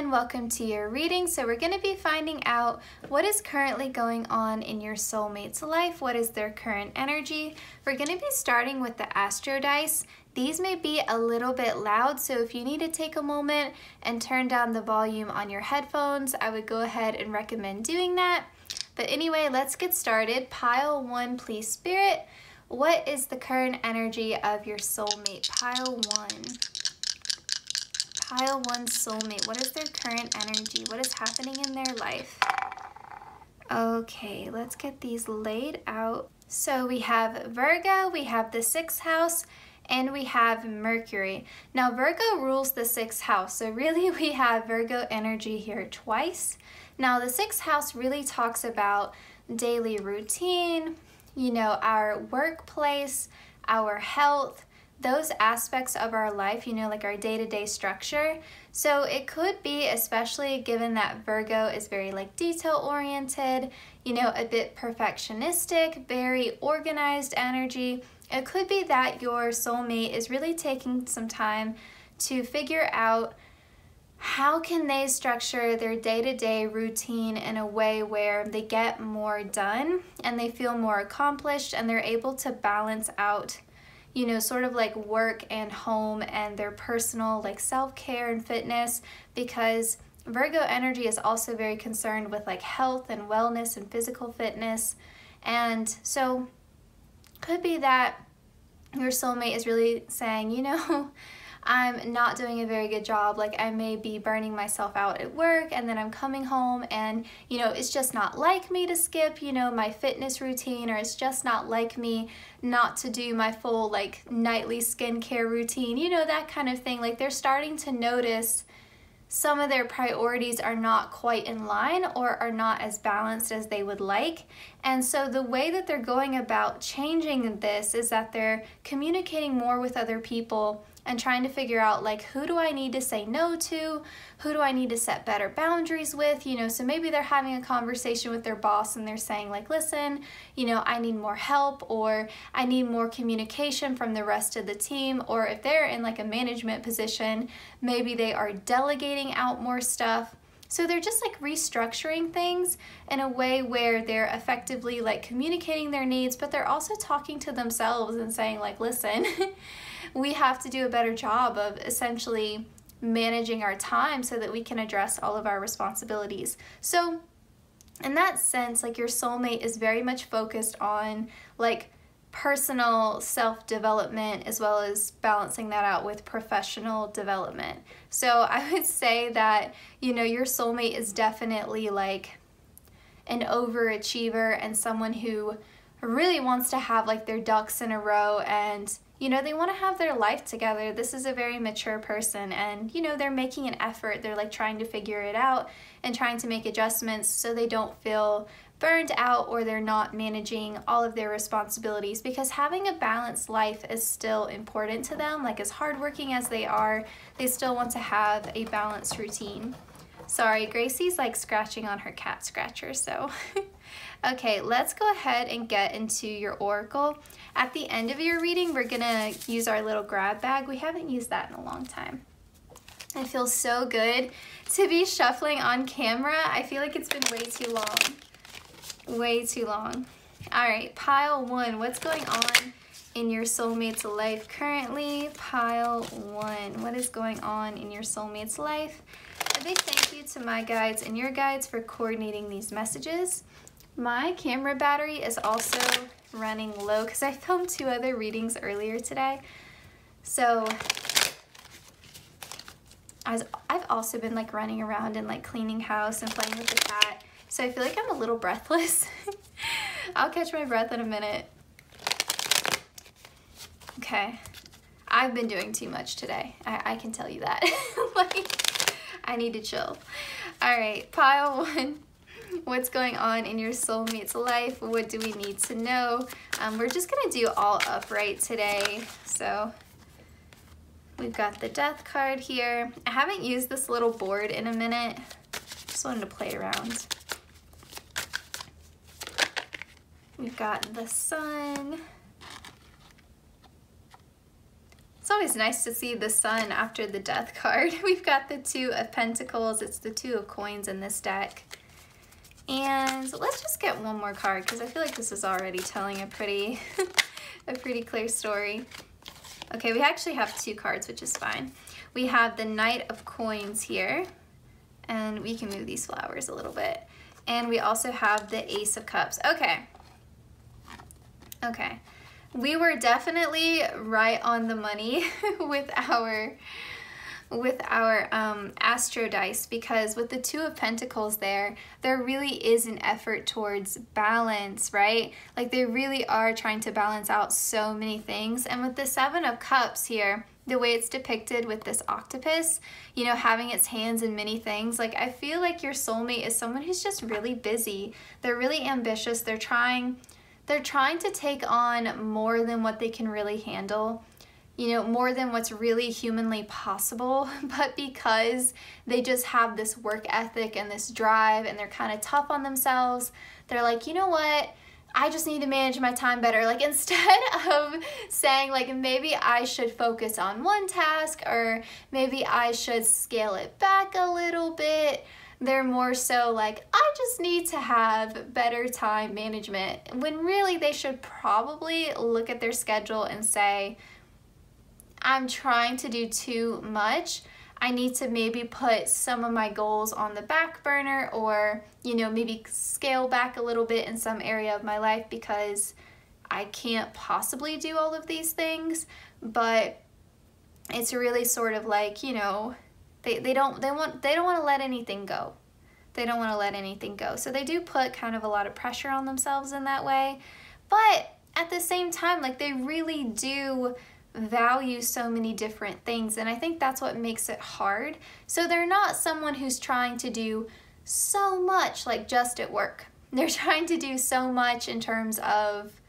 Welcome to your reading. So we're going to be finding out what is currently going on in your soulmate's life. What is their current energy? We're going to be starting with the Astro Dice. These may be a little bit loud, so if you need to take a moment and turn down the volume on your headphones, I would go ahead and recommend doing that. But anyway, let's get started. Pile 1, please, Spirit. What is the current energy of your soulmate? Pile 1. Pile 1 soulmate, what is their current energy? What is happening in their life? Okay, let's get these laid out. So we have Virgo, we have the 6th house, and we have Mercury. Now Virgo rules the 6th house, so really we have Virgo energy here twice. Now the 6th house really talks about daily routine, you know, our workplace, our health, those aspects of our life, you know, like our day-to-day structure. So it could be, especially given that Virgo is very like detail-oriented, you know, a bit perfectionistic, very organized energy. It could be that your soulmate is really taking some time to figure out how can they structure their day-to-day routine in a way where they get more done and they feel more accomplished and they're able to balance out, you know, sort of like work and home and their personal like self-care and fitness, because Virgo energy is also very concerned with like health and wellness and physical fitness. And so could be that your soulmate is really saying, you know, I'm not doing a very good job. Like I may be burning myself out at work and then I'm coming home and, you know, it's just not like me to skip, you know, my fitness routine, or it's just not like me not to do my full like nightly skincare routine, you know, that kind of thing. Like they're starting to notice some of their priorities are not quite in line or are not as balanced as they would like. And so the way that they're going about changing this is that they're communicating more with other people and trying to figure out like, who do I need to say no to? Who do I need to set better boundaries with? You know, so maybe they're having a conversation with their boss and they're saying like, listen, you know, I need more help, or I need more communication from the rest of the team. Or if they're in like a management position, maybe they are delegating out more stuff. So they're just like restructuring things in a way where they're effectively like communicating their needs, but they're also talking to themselves and saying like, listen, we have to do a better job of essentially managing our time so that we can address all of our responsibilities. So in that sense, like your soulmate is very much focused on like personal self-development as well as balancing that out with professional development. So I would say that, you know, your soulmate is definitely like an overachiever and someone who really wants to have like their ducks in a row and, you know, they want to have their life together. This is a very mature person, and, you know, they're making an effort. They're like trying to figure it out and trying to make adjustments so they don't feel burned out or they're not managing all of their responsibilities, because having a balanced life is still important to them. Like, as hardworking as they are, they still want to have a balanced routine. Sorry, Gracie's like scratching on her cat scratcher, so. Okay, let's go ahead and get into your oracle. At the end of your reading, we're gonna use our little grab bag. We haven't used that in a long time. It feels so good to be shuffling on camera. I feel like it's been way too long. Way too long. All right, pile 1, what's going on in your soulmate's life currently? Pile 1, what is going on in your soulmate's life? A big thank you to my guides and your guides for coordinating these messages. My camera battery is also running low because I filmed 2 other readings earlier today. So I've also been like running around and like cleaning house and playing with the cat. So I feel like I'm a little breathless. I'll catch my breath in a minute. Okay, I've been doing too much today. I can tell you that. Like, I need to chill. All right, pile 1. What's going on in your soulmate's life? What do we need to know? We're just gonna do all upright today. So we've got the death card here. I haven't used this little board in a minute. Just wanted to play around. We've got the sun. It's always nice to see the sun after the death card. We've got the 2 of Pentacles. It's the 2 of coins in this deck. And let's just get one more card because I feel like this is already telling a pretty clear story. Okay, we actually have 2 cards, which is fine. We have the Knight of Coins here, and we can move these flowers a little bit. And we also have the Ace of Cups. Okay. Okay. We were definitely right on the money with our Astro Dice, because with the 2 of Pentacles there really is an effort towards balance, right? Like, they really are trying to balance out so many things. And with the 7 of Cups here, the way it's depicted with this octopus, you know, having its hands in many things, like, I feel like your soulmate is someone who's just really busy. They're really ambitious. They're trying to take on more than what they can really handle. You know, more than what's really humanly possible, but because they just have this work ethic and this drive and they're kind of tough on themselves, they're like, you know what, I just need to manage my time better. Like, instead of saying like, maybe I should focus on one task or maybe I should scale it back a little bit, they're more so like, I just need to have better time management, when really they should probably look at their schedule and say, I'm trying to do too much. I need to maybe put some of my goals on the back burner, or, you know, maybe scale back a little bit in some area of my life because I can't possibly do all of these things. But it's really sort of like, you know, they don't want to let anything go. They don't want to let anything go. So they do put kind of a lot of pressure on themselves in that way. But at the same time, like, they really do value so many different things, and I think that's what makes it hard. So they're not someone who's trying to do so much like just at work. They're trying to do so much in terms of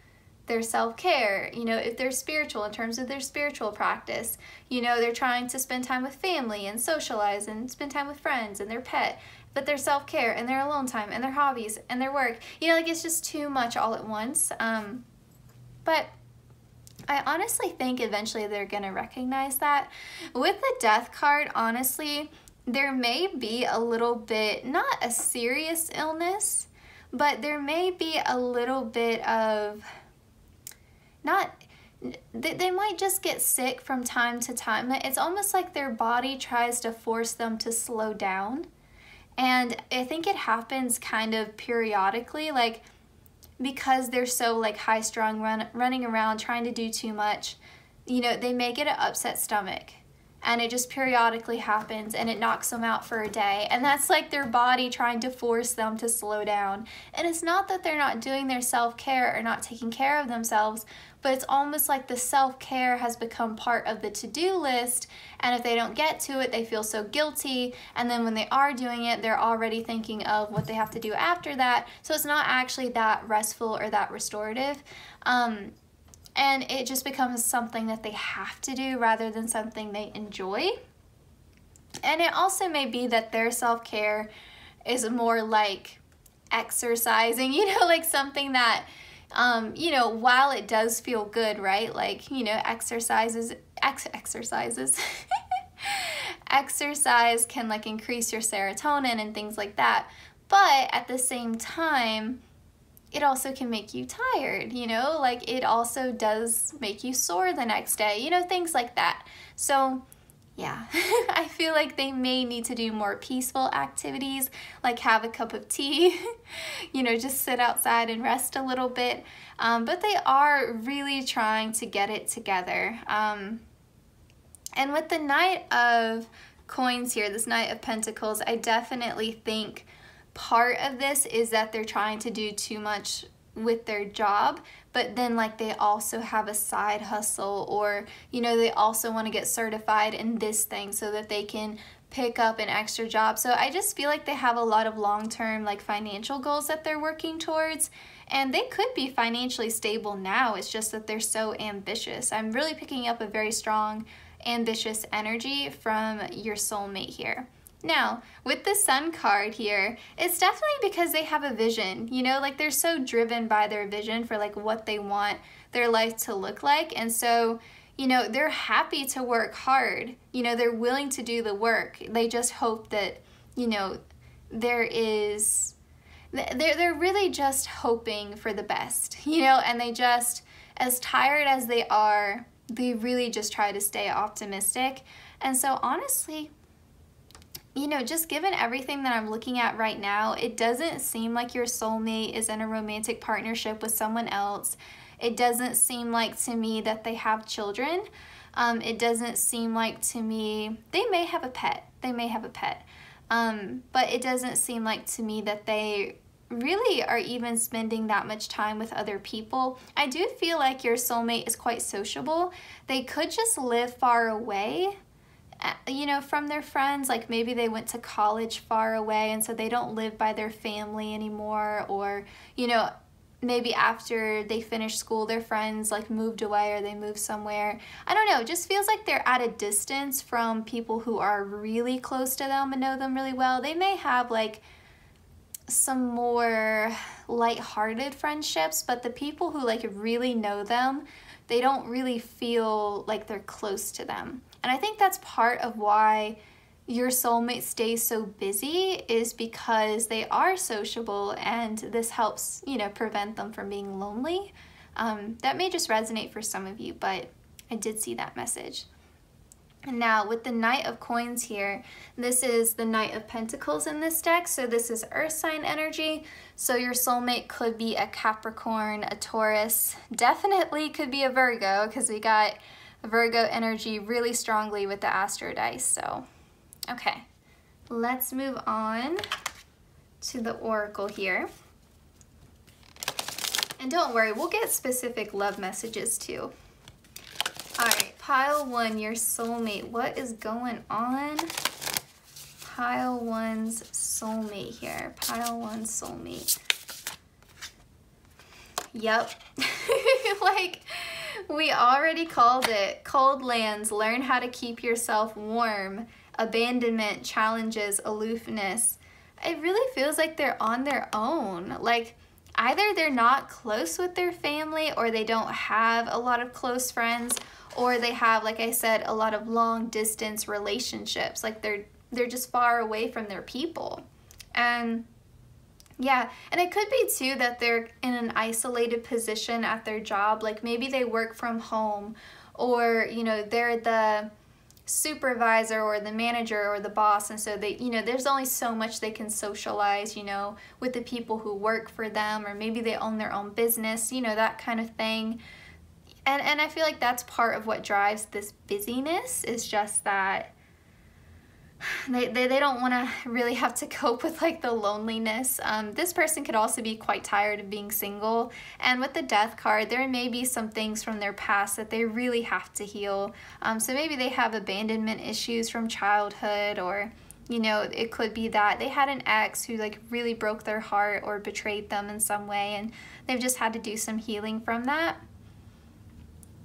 their self-care, you know, if they're spiritual, in terms of their spiritual practice. You know, they're trying to spend time with family and socialize and spend time with friends and their pet, but their self-care and their alone time and their hobbies and their work, you know, like, it's just too much all at once. But I honestly think eventually they're going to recognize that. With the death card, honestly, there may be a little bit, not a serious illness, but there may be a little bit of, they might just get sick from time to time. It's almost like their body tries to force them to slow down. And I think it happens kind of periodically, like, because they're so like high-strung, running around trying to do too much, you know, they may get an upset stomach. and it just periodically happens and it knocks them out for a day. And that's like their body trying to force them to slow down. And it's not that they're not doing their self-care or not taking care of themselves, but it's almost like the self-care has become part of the to-do list, and if they don't get to it, they feel so guilty, and then when they are doing it, they're already thinking of what they have to do after that, so it's not actually that restful or that restorative, and it just becomes something that they have to do rather than something they enjoy. And it also may be that their self-care is more like exercising, you know, like something that you know, while it does feel good, right? Like, you know, exercises, exercise can like increase your serotonin and things like that. But at the same time, it also can make you tired, you know, like it also does make you sore the next day, you know, things like that. So yeah, I feel like they may need to do more peaceful activities, like have a cup of tea, you know, just sit outside and rest a little bit. But they are really trying to get it together. And with the Knight of Coins here, this Knight of Pentacles, I definitely think part of this is that they're trying to do too much with their job, but then like they also have a side hustle, or you know, they also want to get certified in this thing so that they can pick up an extra job. So I just feel like they have a lot of long-term like financial goals that they're working towards, and they could be financially stable now. It's just that they're so ambitious. I'm really picking up a very strong ambitious energy from your soulmate here. Now, with the Sun card here, it's definitely because they have a vision, you know, like they're so driven by their vision for like what they want their life to look like. And so, you know, they're happy to work hard, you know, they're willing to do the work. They just hope that, you know, they're really just hoping for the best, you know, and they just, as tired as they are, they really just try to stay optimistic. And so honestly, you know, just given everything that I'm looking at right now, it doesn't seem like your soulmate is in a romantic partnership with someone else. It doesn't seem like to me that they have children. It doesn't seem like to me, they may have a pet. They may have a pet. But it doesn't seem like to me that they really are even spending that much time with other people. I do feel like your soulmate is quite sociable. They could just live far away, you know, from their friends. Like maybe they went to college far away and so they don't live by their family anymore, or you know, maybe after they finished school their friends like moved away or they moved somewhere. I don't know, it just feels like they're at a distance from people who are really close to them and know them really well. They may have like some more light-hearted friendships, but the people who like really know them, they don't really feel like they're close to them. And I think that's part of why your soulmate stays so busy, is because they are sociable, and this helps, you know, prevent them from being lonely. That may just resonate for some of you, but I did see that message. And now with the Knight of Coins here, this is the Knight of Pentacles in this deck, so this is earth sign energy. So your soulmate could be a Capricorn, a Taurus, definitely could be a Virgo, because we got Virgo energy really strongly with the Astro dice. So okay, let's move on to the Oracle here. And don't worry, we'll get specific love messages too. All right, pile one, your soulmate. What is going on? Pile one's soulmate here. Pile one soulmate. Yep. Like, we already called it. Cold lands, learn how to keep yourself warm. Abandonment, challenges, aloofness. It really feels like they're on their own. Like, either they're not close with their family, or they don't have a lot of close friends, or they have, like I said, a lot of long distance relationships. Like they're just far away from their people. And yeah, and it could be too that they're in an isolated position at their job. Like maybe they work from home, or you know, they're the supervisor or the manager or the boss, and so they, you know, there's only so much they can socialize, you know, with the people who work for them, or maybe they own their own business, you know, that kind of thing. And I feel like that's part of what drives this busyness, is just that they don't want to really have to cope with like the loneliness. This person could also be quite tired of being single, and with the Death card, there may be some things from their past that they really have to heal. So maybe they have abandonment issues from childhood, or you know, it could be that they had an ex who like really broke their heart or betrayed them in some way, and they've just had to do some healing from that.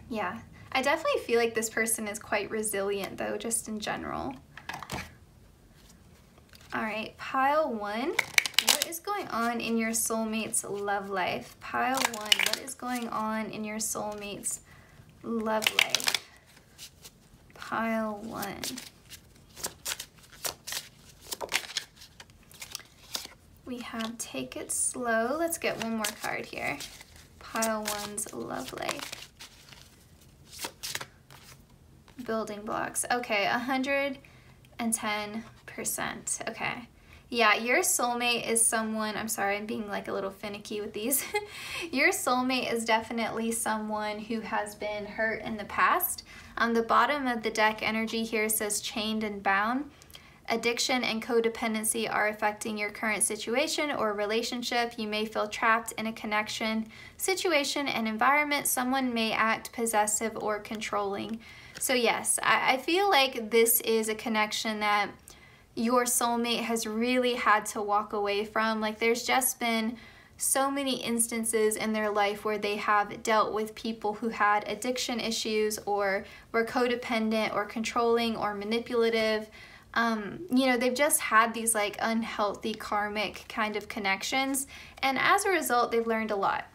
Yeah, I definitely feel like this person is quite resilient though, just in general. All right, pile 1, what is going on in your soulmate's love life? Pile 1, what is going on in your soulmate's love life? Pile 1. We have take it slow. Let's get one more card here. Pile 1's love life. Building blocks. Okay, 110%. Okay. Yeah, your soulmate is someone, I'm sorry, I'm being like a little finicky with these. Your soulmate is definitely someone who has been hurt in the past. On the bottom of the deck energy here says chained and bound. Addiction and codependency are affecting your current situation or relationship. You may feel trapped in a connection, situation, and environment. Someone may act possessive or controlling. So yes, I feel like this is a connection that your soulmate has really had to walk away from. Like there's just been so many instances in their life where they have dealt with people who had addiction issues or were codependent or controlling or manipulative. You know, they've just had these like unhealthy karmic kind of connections, and as a result they've learned a lot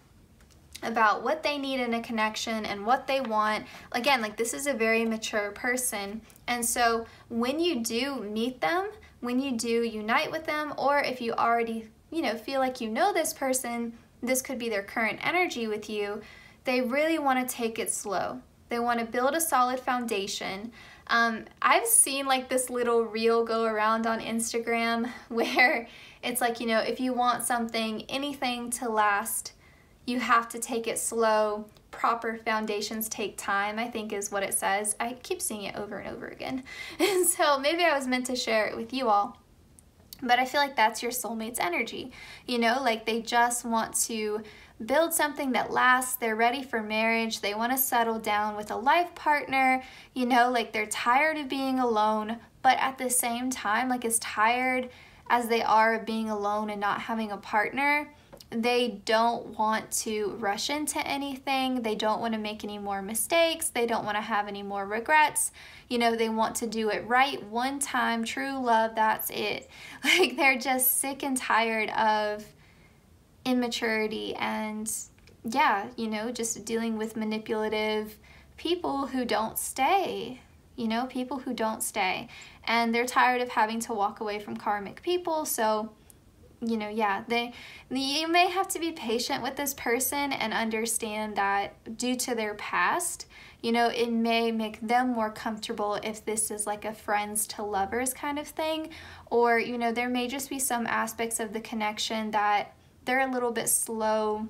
about what they need in a connection and what they want. Again, like this is a very mature person, and so when you do meet them, when you do unite with them, or if you already, you know, feel like you know this person, this could be their current energy with you, they really want to take it slow. They want to build a solid foundation. I've seen like this little reel go around on Instagram where it's like, you know, if you want something, anything to last, you have to take it slow. Proper foundations take time, I think is what it says. I keep seeing it over and over again. And so maybe I was meant to share it with you all. But I feel like that's your soulmate's energy. You know, like they just want to build something that lasts. They're ready for marriage. They want to settle down with a life partner. You know, like they're tired of being alone, but at the same time, like as tired as they are of being alone and not having a partner, they don't want to rush into anything. They don't want to make any more mistakes. They don't want to have any more regrets. You know, they want to do it right one time, true love, that's it. Like they're just sick and tired of immaturity and yeah, you know, just dealing with manipulative people who don't stay, you know, people who don't stay. And they're tired of having to walk away from karmic people. So, you know, yeah, you may have to be patient with this person and understand that due to their past, you know, it may make them more comfortable if this is like a friends to lovers kind of thing. Or, you know, there may just be some aspects of the connection that they're a little bit slow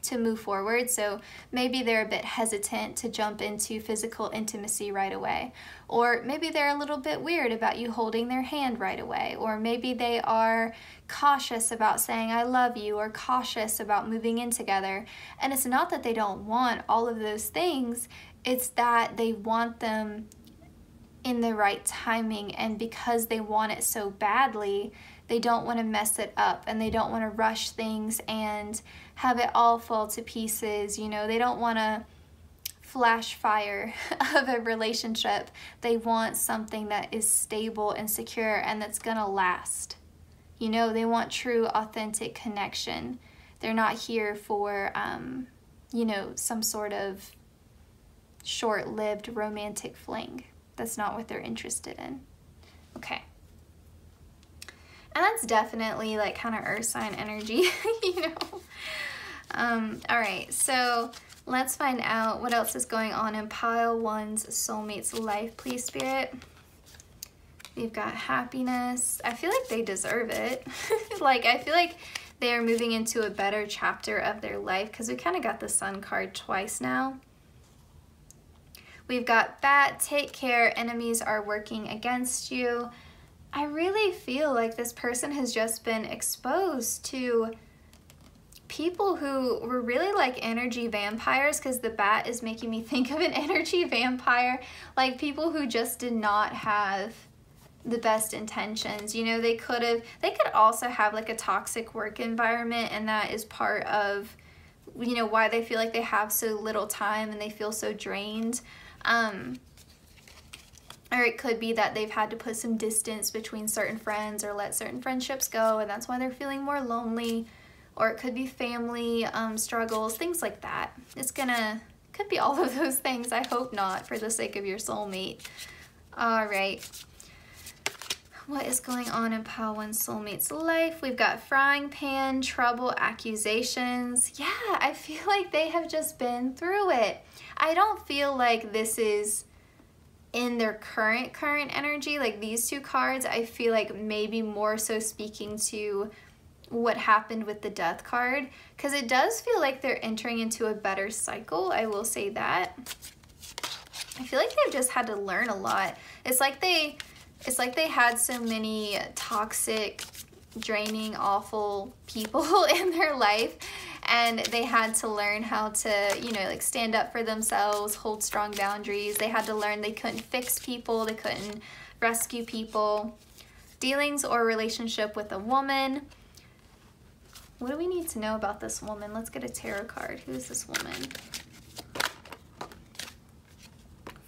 to move forward, so maybe they're a bit hesitant to jump into physical intimacy right away, or maybe they're a little bit weird about you holding their hand right away, or maybe they are cautious about saying I love you, or cautious about moving in together. And it's not that they don't want all of those things, it's that they want them in the right timing, and because they want it so badly, they don't want to mess it up, and they don't want to rush things and have it all fall to pieces. You know, they don't want to flash fire of a relationship. They want something that is stable and secure and that's gonna last. You know, they want true, authentic connection. They're not here for, you know, some sort of short-lived romantic fling. That's not what they're interested in. Okay. And that's definitely like kind of earth sign energy, you know. All right, so let's find out what else is going on in pile 1's soulmate's life, please, Spirit. We've got happiness. I feel like they deserve it. Like, I feel like they are moving into a better chapter of their life because we kind of got the Sun card twice now. We've got bat, take care, enemies are working against you. I really feel like this person has just been exposed to people who were really like energy vampires, because the bat is making me think of an energy vampire, like people who just did not have the best intentions. You know, they could also have like a toxic work environment, and that is part of, you know, why they feel like they have so little time and they feel so drained. Or it could be that they've had to put some distance between certain friends or let certain friendships go, and that's why they're feeling more lonely. Or it could be family struggles, things like that. Could be all of those things. I hope not, for the sake of your soulmate. All right. What is going on in pile 1 soulmate's life? We've got frying pan, trouble, accusations. Yeah, I feel like they have just been through it. I don't feel like this is in their current energy. Like these 2 cards, I feel like maybe more so speaking to what happened with the death card, because it does feel like they're entering into a better cycle. I will say that. I feel like they've just had to learn a lot. It's like they had so many toxic, draining, awful people in their life, and they had to learn how to, you know, like stand up for themselves, hold strong boundaries. They had to learn they couldn't fix people, they couldn't rescue people. Dealings or relationship with a woman. What do we need to know about this woman? Let's get a tarot card. Who is this woman?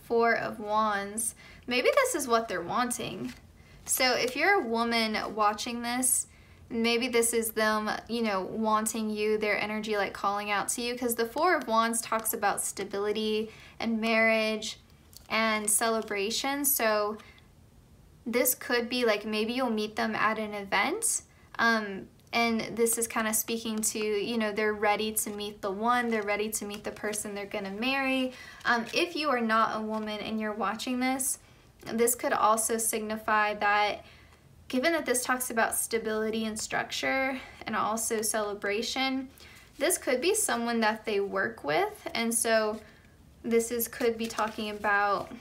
4 of Wands. Maybe this is what they're wanting. So if you're a woman watching this, maybe this is them, you know, wanting you, their energy like calling out to you, because the 4 of Wands talks about stability and marriage and celebration. So this could be like maybe you'll meet them at an event, and this is kind of speaking to, you know, they're ready to meet the one, they're ready to meet the person they're gonna marry. If you are not a woman and you're watching this, this could also signify that, given that this talks about stability and structure and also celebration, this could be someone that they work with. And so this could be talking about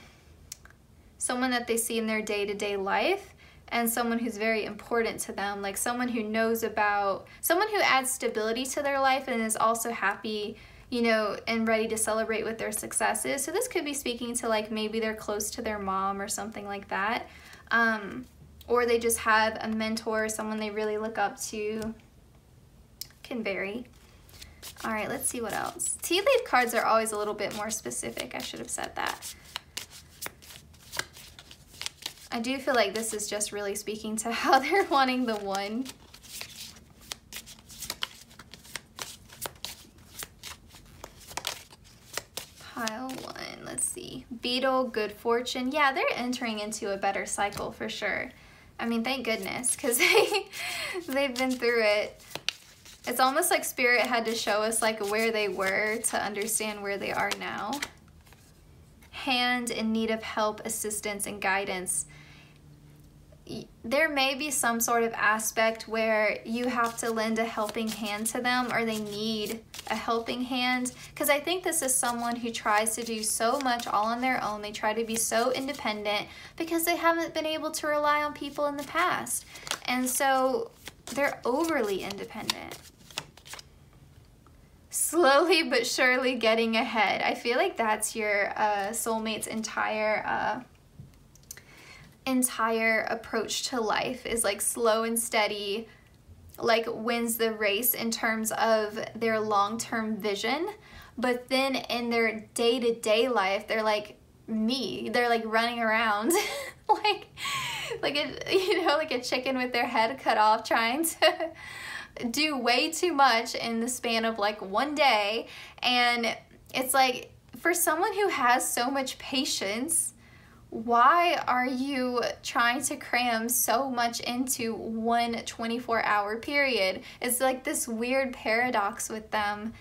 someone that they see in their day-to-day life, and someone who's very important to them, like someone who knows about, someone who adds stability to their life and is also happy, you know, and ready to celebrate with their successes. So this could be speaking to like maybe they're close to their mom or something like that. Or they just have a mentor, someone they really look up to. Can vary. All right, let's see what else. Tea leaf cards are always a little bit more specific. I should have said that. I do feel like this is just really speaking to how they're wanting the one. Pile 1, let's see. Beetle, good fortune. Yeah, they're entering into a better cycle for sure. I mean, thank goodness, because they've been through it. It's almost like Spirit had to show us like where they were to understand where they are now. Hand, in need of help, assistance, and guidance. There may be some sort of aspect where you have to lend a helping hand to them, or they need a helping hand, because I think this is someone who tries to do so much all on their own. They try to be so independent because they haven't been able to rely on people in the past, and so they're overly independent. Slowly but surely getting ahead. I feel like that's your soulmate's entire approach to life, is like slow and steady, like wins the race in terms of their long-term vision, but then in their day-to-day life they're like me, they're like running around like a chicken with their head cut off, trying to do way too much in the span of like one day. And it's like, for someone who has so much patience, why are you trying to cram so much into one 24-hour period? It's like this weird paradox with them.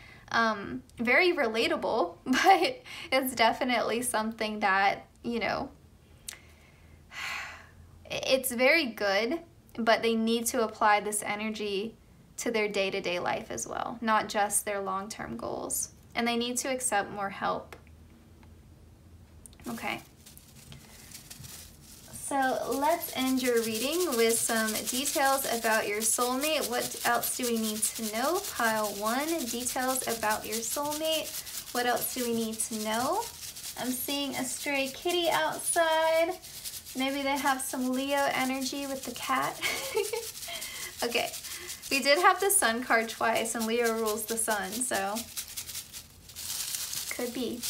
Very relatable, but it's definitely something that, you know, it's very good, but they need to apply this energy to their day-to-day life as well, not just their long-term goals. And they need to accept more help. Okay. So let's end your reading with some details about your soulmate. What else do we need to know? Pile 1, details about your soulmate. What else do we need to know? I'm seeing a stray kitty outside. Maybe they have some Leo energy with the cat. Okay, we did have the sun card twice, and Leo rules the sun, so could be.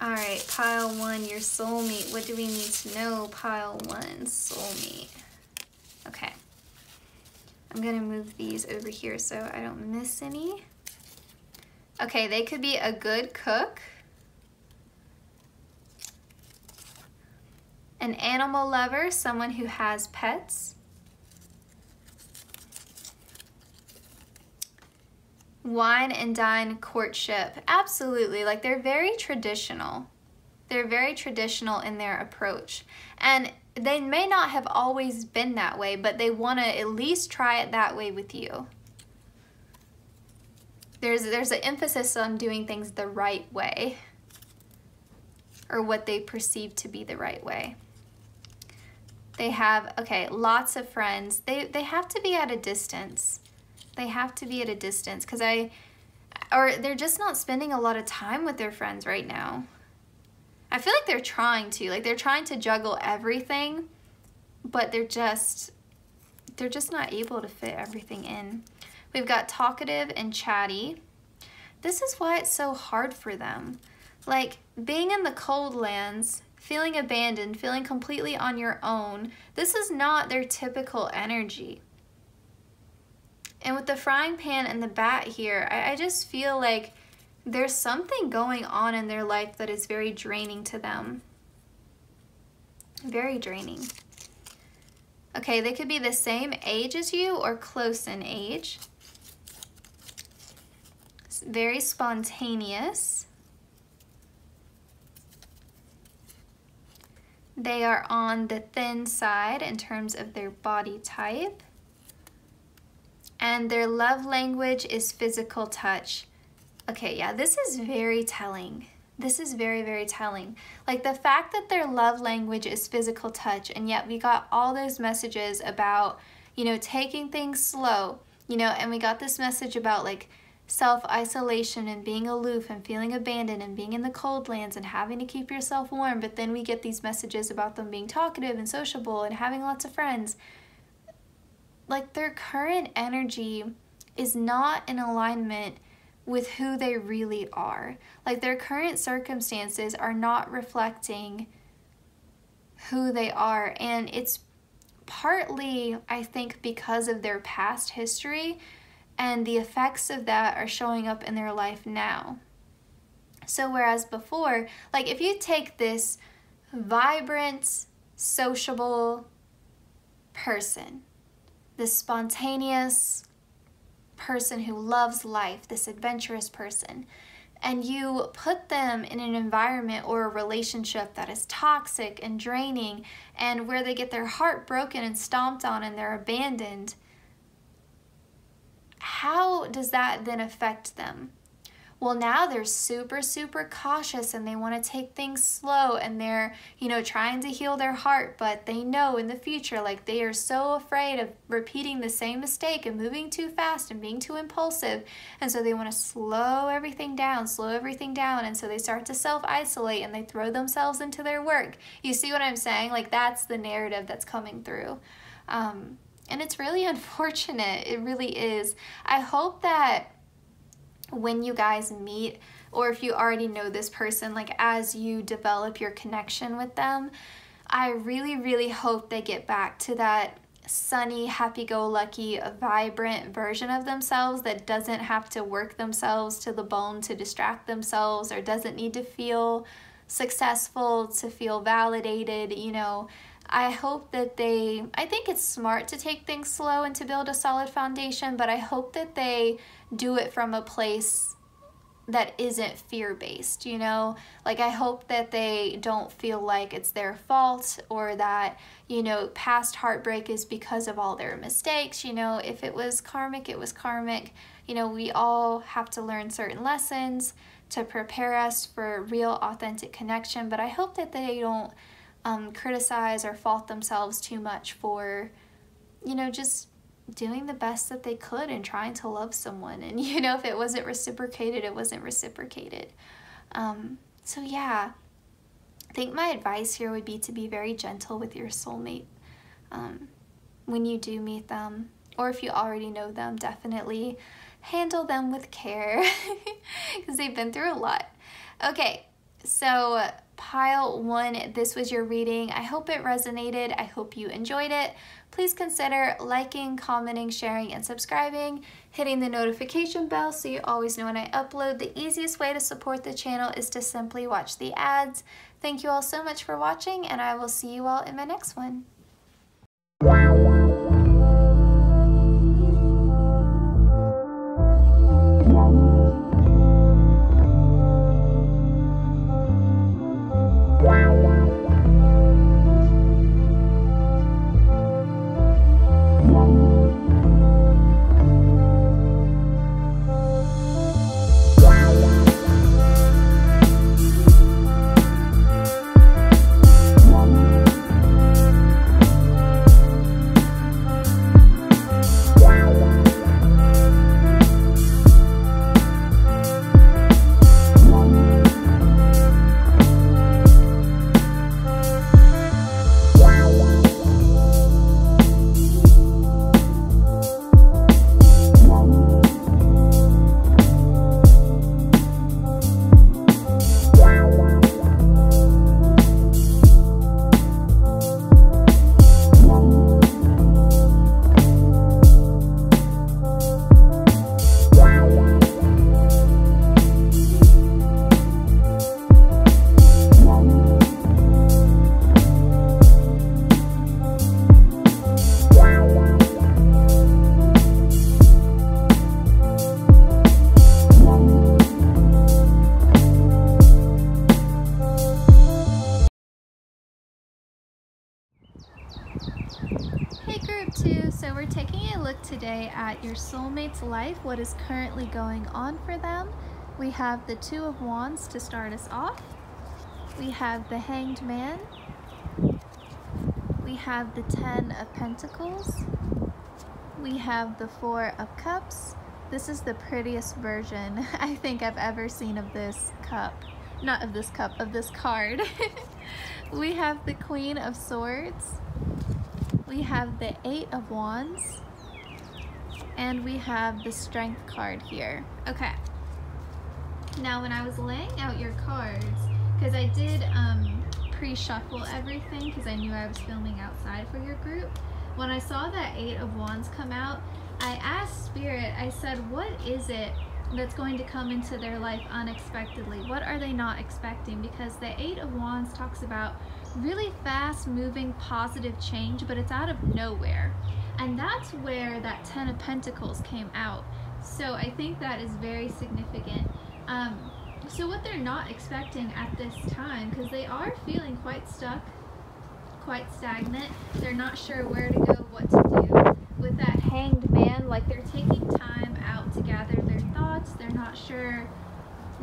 All right, pile 1, your soulmate. What do we need to know? Pile 1, soulmate. Okay. I'm gonna move these over here so I don't miss any. Okay, they could be a good cook, an animal lover, someone who has pets, wine and dine courtship. Absolutely, like they're very traditional. They're very traditional in their approach. And they may not have always been that way, but they want to at least try it that way with you. There's an emphasis on doing things the right way, or what they perceive to be the right way. They have, okay, lots of friends. They have to be at a distance. They have to be at a distance because or they're just not spending a lot of time with their friends right now. I feel like they're trying to juggle everything, but they're just not able to fit everything in. We've got talkative and chatty. This is why it's so hard for them. Like being in the cold lands, feeling abandoned, feeling completely on your own. This is not their typical energy. And with the frying pan and the bat here, I just feel like there's something going on in their life that is very draining to them. Very draining. Okay, they could be the same age as you or close in age. It's very spontaneous. They are on the thin side in terms of their body type. And their love language is physical touch. Okay, yeah, this is very telling. This is very, very telling. Like the fact that their love language is physical touch, and yet we got all those messages about, you know, taking things slow, you know, and we got this message about like self-isolation and being aloof and feeling abandoned and being in the cold lands and having to keep yourself warm, but then we get these messages about them being talkative and sociable and having lots of friends. Like their current energy is not in alignment with who they really are. Like their current circumstances are not reflecting who they are. And it's partly, I think, because of their past history, and the effects of that are showing up in their life now. So whereas before, like if you take this vibrant, sociable person, this spontaneous person who loves life, this adventurous person, and you put them in an environment or a relationship that is toxic and draining and where they get their heart broken and stomped on and they're abandoned, how does that then affect them? Well, now they're super, super cautious and they want to take things slow and they're, you know, trying to heal their heart, but they know in the future, like they are so afraid of repeating the same mistake and moving too fast and being too impulsive. And so they want to slow everything down. And so they start to self-isolate and they throw themselves into their work. You see what I'm saying? Like that's the narrative that's coming through. And it's really unfortunate. It really is. I hope that when you guys meet, or if you already know this person, like as you develop your connection with them, I really, really hope they get back to that sunny, happy-go-lucky, vibrant version of themselves that doesn't have to work themselves to the bone to distract themselves, or doesn't need to feel successful to feel validated, you know. I hope that I think it's smart to take things slow and to build a solid foundation, but I hope that they do it from a place that isn't fear-based, you know? Like I hope that they don't feel like it's their fault or that, you know, past heartbreak is because of all their mistakes. You know, if it was karmic, it was karmic. You know, we all have to learn certain lessons. to prepare us for real authentic connection, but I hope that they don't criticize or fault themselves too much for, you know, just doing the best that they could and trying to love someone. And, you know, if it wasn't reciprocated, it wasn't reciprocated. So yeah, I think my advice here would be to be very gentle with your soulmate when you do meet them, or if you already know them, definitely handle them with care because they've been through a lot. Okay, so pile 1, this was your reading. I hope it resonated. I hope you enjoyed it. Please consider liking, commenting, sharing, and subscribing, hitting the notification bell so you always know when I upload. The easiest way to support the channel is to simply watch the ads. Thank you all so much for watching, and I will see you all in my next one. Hey group 2, so we're taking a look today at your soulmate's life, what is currently going on for them. We have the 2 of Wands to start us off. We have the Hanged Man. We have the 10 of Pentacles. We have the 4 of Cups. This is the prettiest version I think I've ever seen of this cup. Not of this cup, of this card. We have the Queen of Swords. We have the 8 of Wands, and we have the Strength card here. Okay, now when I was laying out your cards, because I did pre-shuffle everything because I knew I was filming outside for your group, when I saw that 8 of Wands come out, I asked Spirit, I said, what is it that's going to come into their life unexpectedly? What are they not expecting? Because the 8 of Wands talks about really fast moving positive change, but it's out of nowhere, and that's where that 10 of Pentacles came out. So I think that is very significant. So what they're not expecting at this time, because they are feeling quite stuck, quite stagnant, they're not sure where to go, what to do. With that Hanged Man, like they're taking time out to gather their thoughts, they're not sure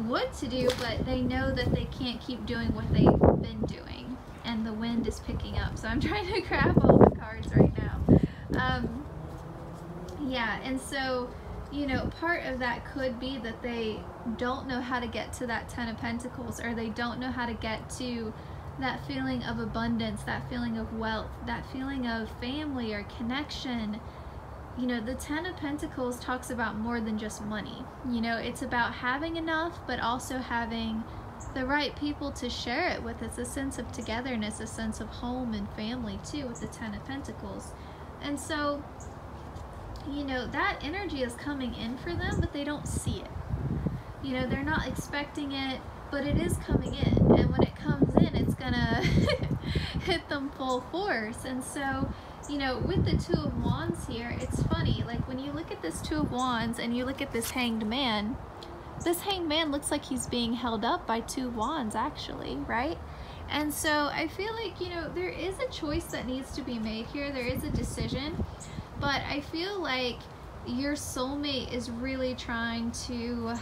what to do, but they know that they can't keep doing what they've been doing. And the wind is picking up, so I'm trying to grab all the cards right now. Yeah, and so, you know, part of that could be that they don't know how to get to that 10 of Pentacles, or they don't know how to get to that feeling of abundance, that feeling of wealth, that feeling of family or connection. You know, the 10 of Pentacles talks about more than just money. You know, it's about having enough, but also having the right people to share it with. It's a sense of togetherness, a sense of home and family too with the 10 of Pentacles. And so, you know, that energy is coming in for them, but they don't see it. You know, they're not expecting it, but it is coming in. And when it comes in, it's gonna hit them full force. And so, you know, with the 2 of Wands here, it's funny, like when you look at this 2 of Wands and you look at this Hanged Man, this Hanged Man looks like he's being held up by 2 Wands actually, right? And so I feel like, you know, there is a choice that needs to be made here. There is a decision, but I feel like your soulmate is really trying to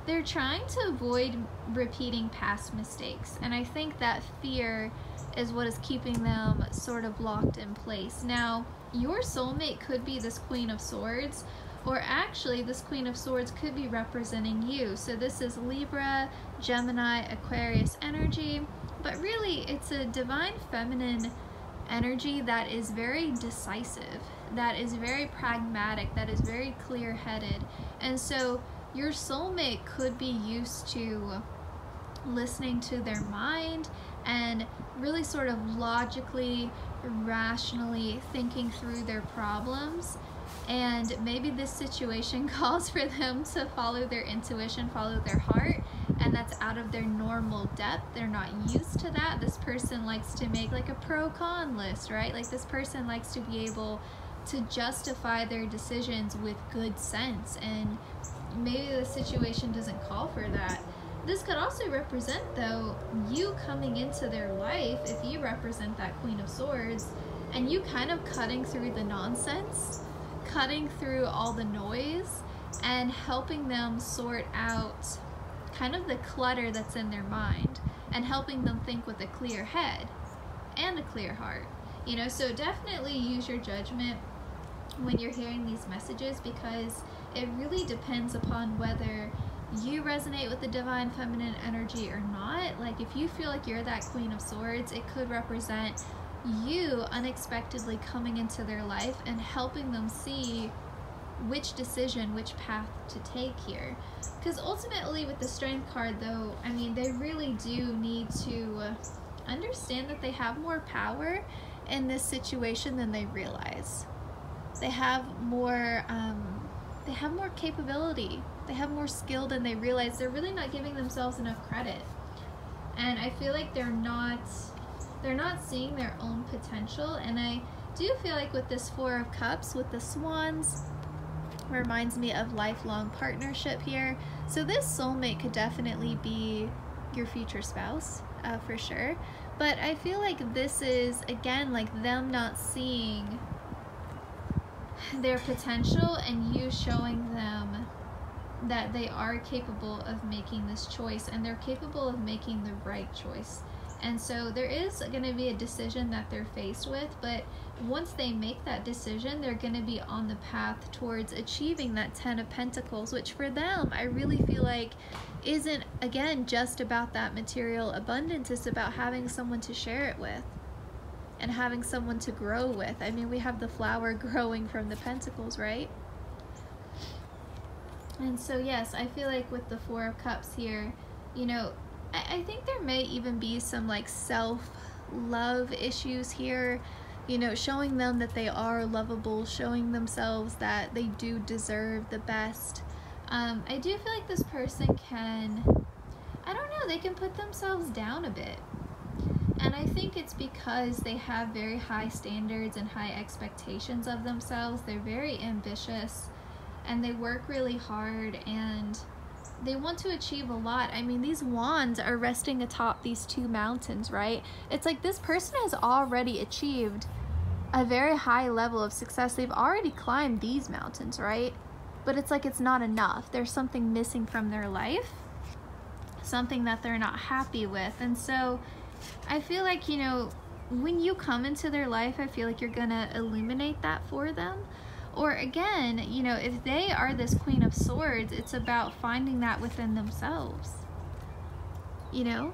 they're trying to avoid repeating past mistakes. And I think that fear is what is keeping them sort of locked in place. Now, your soulmate could be this Queen of Swords, or actually this Queen of Swords could be representing you. So this is Libra, Gemini, Aquarius energy, but really it's a divine feminine energy that is very decisive, that is very pragmatic, that is very clear-headed. And so your soulmate could be used to listening to their mind and really sort of logically, rationally thinking through their problems. And maybe this situation calls for them to follow their intuition, follow their heart, and that's out of their normal depth. They're not used to that. This person likes to make like a pro-con list, right? Like this person likes to be able to justify their decisions with good sense, and maybe the situation doesn't call for that. This could also represent, though, you coming into their life, if you represent that Queen of Swords, and you kind of cutting through the nonsense, cutting through all the noise, and helping them sort out kind of the clutter that's in their mind, and helping them think with a clear head and a clear heart. You know, so definitely use your judgment when you're hearing these messages, because it really depends upon whether you resonate with the divine feminine energy or not. Like if you feel like you're that Queen of Swords, it could represent you unexpectedly coming into their life and helping them see which decision, which path to take here. Because ultimately with the Strength card, though, I mean, they really do need to understand that they have more power in this situation than they realize. They have more capability. They have more skill than they realize. They're really not giving themselves enough credit. And I feel like they're not seeing their own potential. And I do feel like with this Four of Cups, with the Swans, reminds me of lifelong partnership here. So this soulmate could definitely be your future spouse, for sure. But I feel like this is, again, like them not seeing their potential and you showing them that they are capable of making this choice, and they're capable of making the right choice. And so there is going to be a decision that they're faced with, but once they make that decision, they're going to be on the path towards achieving that 10 of Pentacles, which for them, I really feel like isn't, again, just about that material abundance. It's about having someone to share it with and having someone to grow with. I mean, we have the flower growing from the Pentacles, right? And so, yes, I feel like with the Four of Cups here, you know, I think there may even be some like self-love issues here, you know, showing them that they are lovable, showing themselves that they do deserve the best. I do feel like this person can, I don't know, they can put themselves down a bit. And I think it's because they have very high standards and high expectations of themselves. They're very ambitious and they work really hard and they want to achieve a lot. I mean, these wands are resting atop these two mountains, right? It's like this person has already achieved a very high level of success. They've already climbed these mountains, right? But it's like it's not enough. There's something missing from their life, something that they're not happy with. And so I feel like, you know, when you come into their life, I feel like you're gonna illuminate that for them. Or again, you know, if they are this Queen of Swords, it's about finding that within themselves, you know?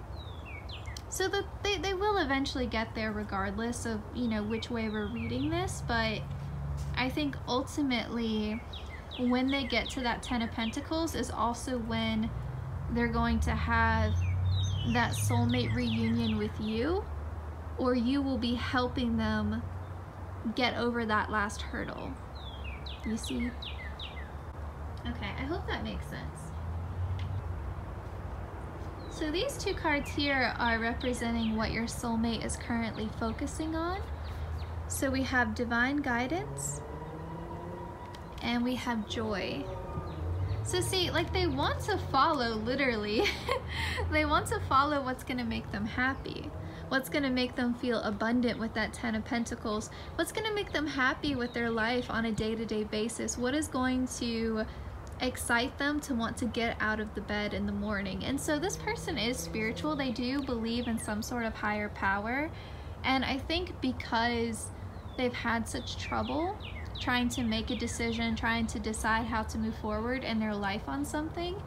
So that they will eventually get there regardless of, you know, which way we're reading this. But I think ultimately when they get to that 10 of Pentacles is also when they're going to have that soulmate reunion with you, or you will be helping them get over that last hurdle. You see? Okay, I hope that makes sense. So these two cards here are representing what your soulmate is currently focusing on. So we have divine guidance and we have joy. So see, like they want to follow, literally, they want to follow what's going to make them happy. What's going to make them feel abundant with that 10 of Pentacles? What's going to make them happy with their life on a day-to-day basis? What is going to excite them to want to get out of the bed in the morning. And so this person is spiritual. They do believe in some sort of higher power. And I think because they've had such trouble trying to make a decision, trying to decide how to move forward in their life on something,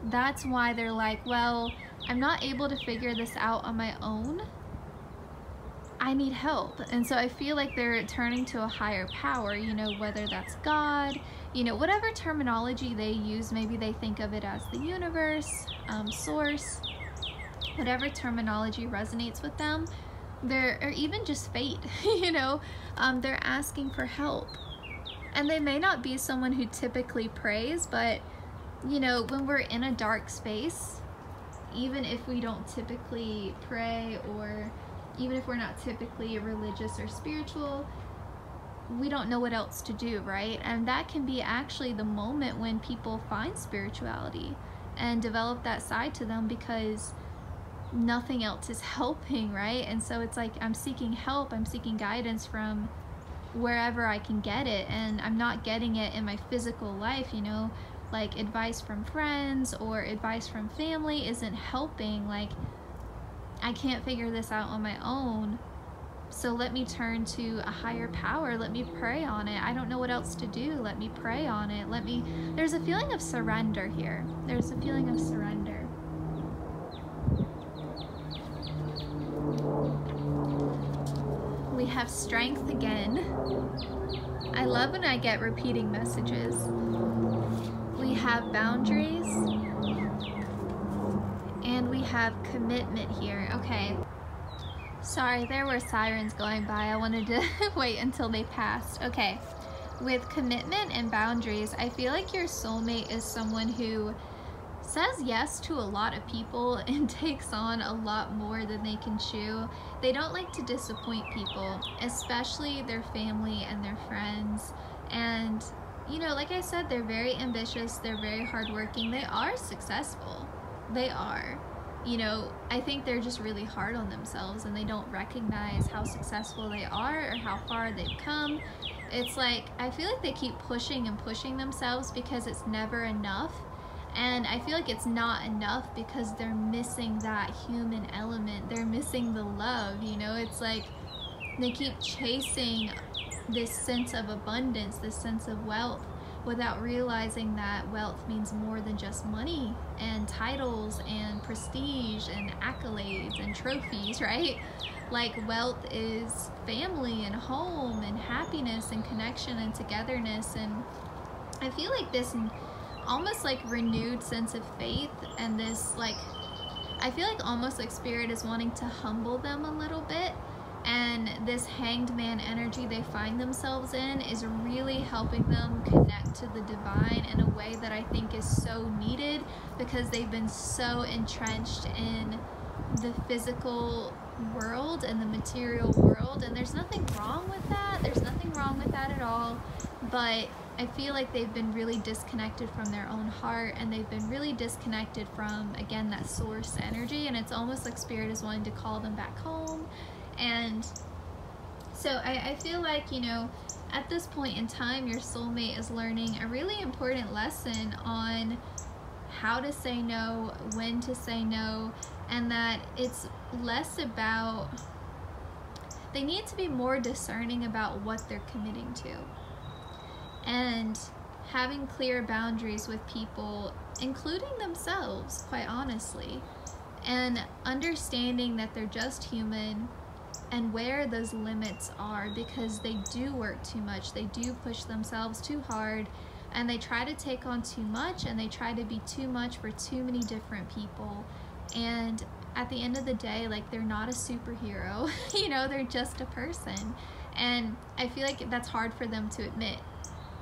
that's why they're like, well, I'm not able to figure this out on my own. I need help. And so I feel like they're turning to a higher power, you know, whether that's God, you know, whatever terminology they use. Maybe they think of it as the universe, source, whatever terminology resonates with them. Or even just fate, you know, they're asking for help. And they may not be someone who typically prays, but, you know, when we're in a dark space, even if we don't typically pray, or even if we're not typically religious or spiritual, we don't know what else to do, right? And that can be actually the moment when people find spirituality and develop that side to them, because nothing else is helping, right? And so it's like, I'm seeking help, I'm seeking guidance from wherever I can get it, and I'm not getting it in my physical life, you know, like advice from friends or advice from family isn't helping. Like, I can't figure this out on my own, so let me turn to a higher power. Let me pray on it. I don't know what else to do. Let me pray on it. There's a feeling of surrender here. There's a feeling of surrender. We have strength again. I love when I get repeating messages. We have boundaries. And we have commitment here. Okay. Sorry, there were sirens going by. I wanted to wait until they passed. Okay. With commitment and boundaries, I feel like your soulmate is someone who says yes to a lot of people and takes on a lot more than they can chew. They don't like to disappoint people, especially their family and their friends. And, you know, like I said, they're very ambitious, they're very hardworking, they are successful. They are. You know, I think they're just really hard on themselves, and they don't recognize how successful they are or how far they've come. It's like, I feel like they keep pushing and pushing themselves because it's never enough. And I feel like it's not enough because they're missing that human element. They're missing the love, you know? It's like they keep chasing this sense of abundance, this sense of wealth, without realizing that wealth means more than just money and titles and prestige and accolades and trophies, right? Like, wealth is family and home and happiness and connection and togetherness. And I feel like this almost like renewed sense of faith, and this, like, I feel like almost like spirit is wanting to humble them a little bit, and this hanged man energy they find themselves in is really helping them connect to the divine in a way that I think is so needed, because they've been so entrenched in the physical world and the material world. And there's nothing wrong with that. There's nothing wrong with that at all. But I feel like they've been really disconnected from their own heart, and they've been really disconnected from, again, that source energy. And it's almost like spirit is wanting to call them back home. And so I feel like, you know, at this point in time, your soulmate is learning a really important lesson on how to say no, when to say no, and that it's less about, they need to be more discerning about what they're committing to, and having clear boundaries with people, including themselves, quite honestly, and understanding that they're just human, and where those limits are, because they do work too much, they do push themselves too hard, and they try to take on too much, and they try to be too much for too many different people. And at the end of the day, like, they're not a superhero, you know, they're just a person. And I feel like that's hard for them to admit,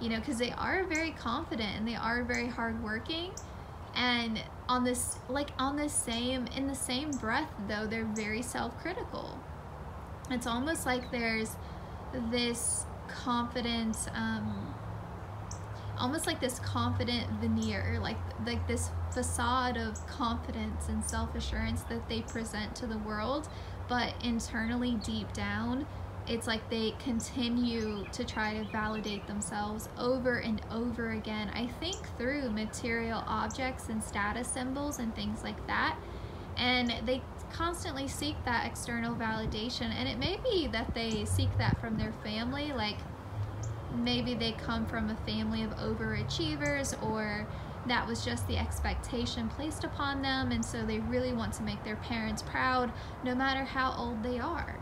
you know, because they are very confident and they are very hardworking. And in the same breath, though, they're very self-critical. It's almost like there's this confidence, almost like this confident veneer, like this facade of confidence and self-assurance that they present to the world, but internally, deep down, it's like they continue to try to validate themselves over and over again. I think through material objects and status symbols and things like that. And they constantly seek that external validation. And it may be that they seek that from their family, like maybe they come from a family of overachievers, or that was just the expectation placed upon them, and so they really want to make their parents proud no matter how old they are,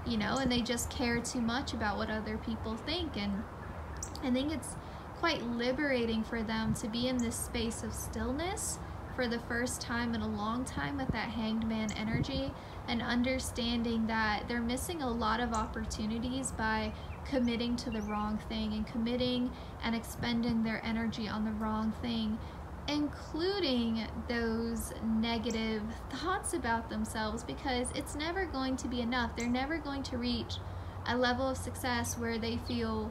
you know, and they just care too much about what other people think. And I think it's quite liberating for them to be in this space of stillness for the first time in a long time with that Hanged Man energy, and understanding that they're missing a lot of opportunities by committing to the wrong thing and committing and expending their energy on the wrong thing, including those negative thoughts about themselves, because it's never going to be enough. They're never going to reach a level of success where they feel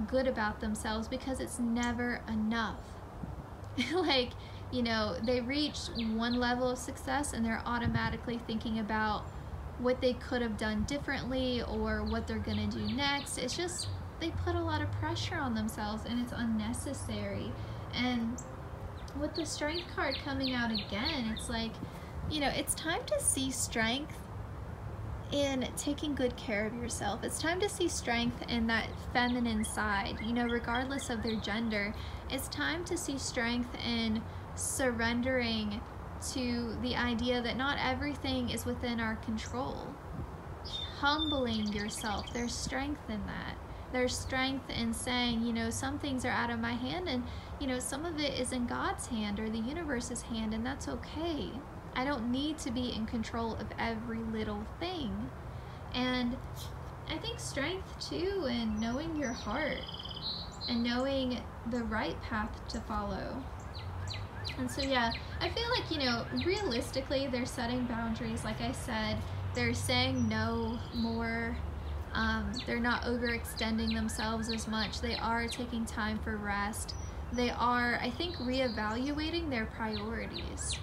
good about themselves, because it's never enough. Like, you know, they reach one level of success and they're automatically thinking about what they could have done differently or what they're gonna do next. It's just, they put a lot of pressure on themselves and it's unnecessary. And with the Strength card coming out again, it's like, you know, it's time to see strength in taking good care of yourself. It's time to see strength in that feminine side, you know, regardless of their gender. It's time to see strength in surrendering to the idea that not everything is within our control. Humbling yourself, there's strength in that. There's strength in saying, you know, some things are out of my hand, and, you know, some of it is in God's hand or the universe's hand, and that's okay. I don't need to be in control of every little thing. And I think strength too in knowing your heart and knowing the right path to follow. And so, yeah, I feel like, you know, realistically, they're setting boundaries. Like I said, they're saying no more. They're not overextending themselves as much. They are taking time for rest. They are, I think, reevaluating their priorities.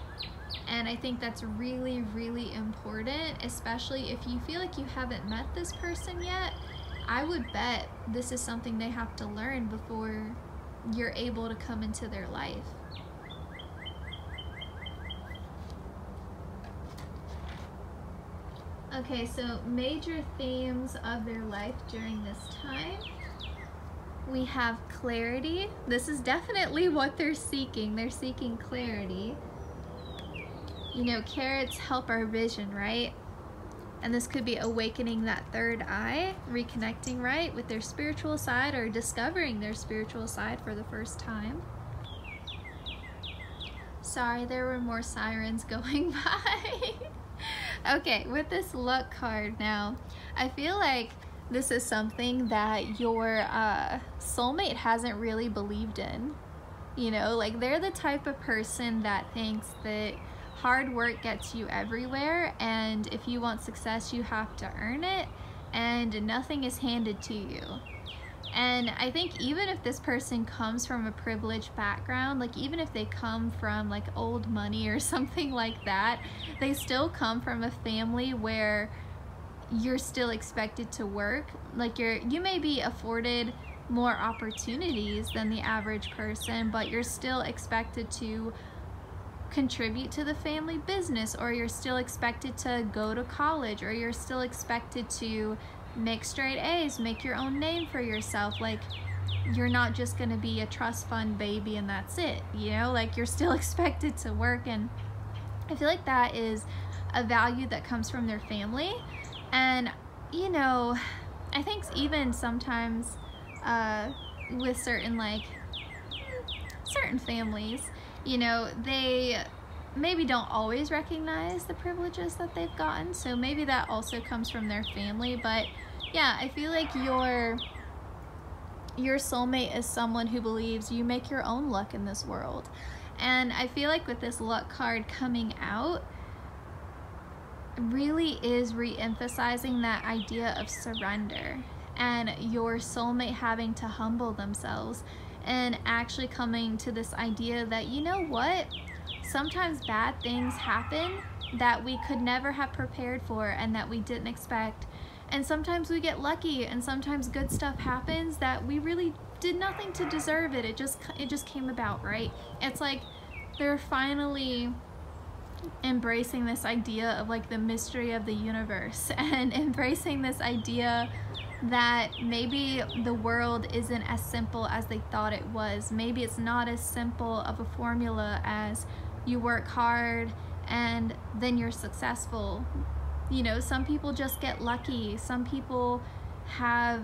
And I think that's really, really important, especially if you feel like you haven't met this person yet. I would bet this is something they have to learn before you're able to come into their life. Okay, so major themes of their life during this time. We have clarity. This is definitely what they're seeking. They're seeking clarity. You know, carrots help our vision, right? And this could be awakening that third eye, reconnecting, right, with their spiritual side, or discovering their spiritual side for the first time. Sorry, there were more sirens going by. Okay, with this luck card now, I feel like this is something that your soulmate hasn't really believed in. You know, like they're the type of person that thinks that hard work gets you everywhere, and if you want success, you have to earn it, and nothing is handed to you. And I think even if this person comes from a privileged background, like even if they come from like old money or something like that, they still come from a family where you're still expected to work. Like you may be afforded more opportunities than the average person, but you're still expected to contribute to the family business, or you're still expected to go to college, or you're still expected to make straight A's, make your own name for yourself. Like you're not just gonna be a trust fund baby and that's it, you know, like you're still expected to work. And I feel like that is a value that comes from their family. And you know, I think even sometimes with certain families, you know, they maybe don't always recognize the privileges that they've gotten, so maybe that also comes from their family. But yeah, I feel like your soulmate is someone who believes you make your own luck in this world. And I feel like with this luck card coming out, really is re-emphasizing that idea of surrender, and your soulmate having to humble themselves and actually coming to this idea that, you know what, sometimes bad things happen that we could never have prepared for and that we didn't expect. And sometimes we get lucky, and sometimes good stuff happens that we really did nothing to deserve it. It just came about, right? It's like they're finally embracing this idea of like the mystery of the universe, and embracing this idea that maybe the world isn't as simple as they thought it was. Maybe it's not as simple of a formula as you work hard and then you're successful. You know, some people just get lucky. Some people have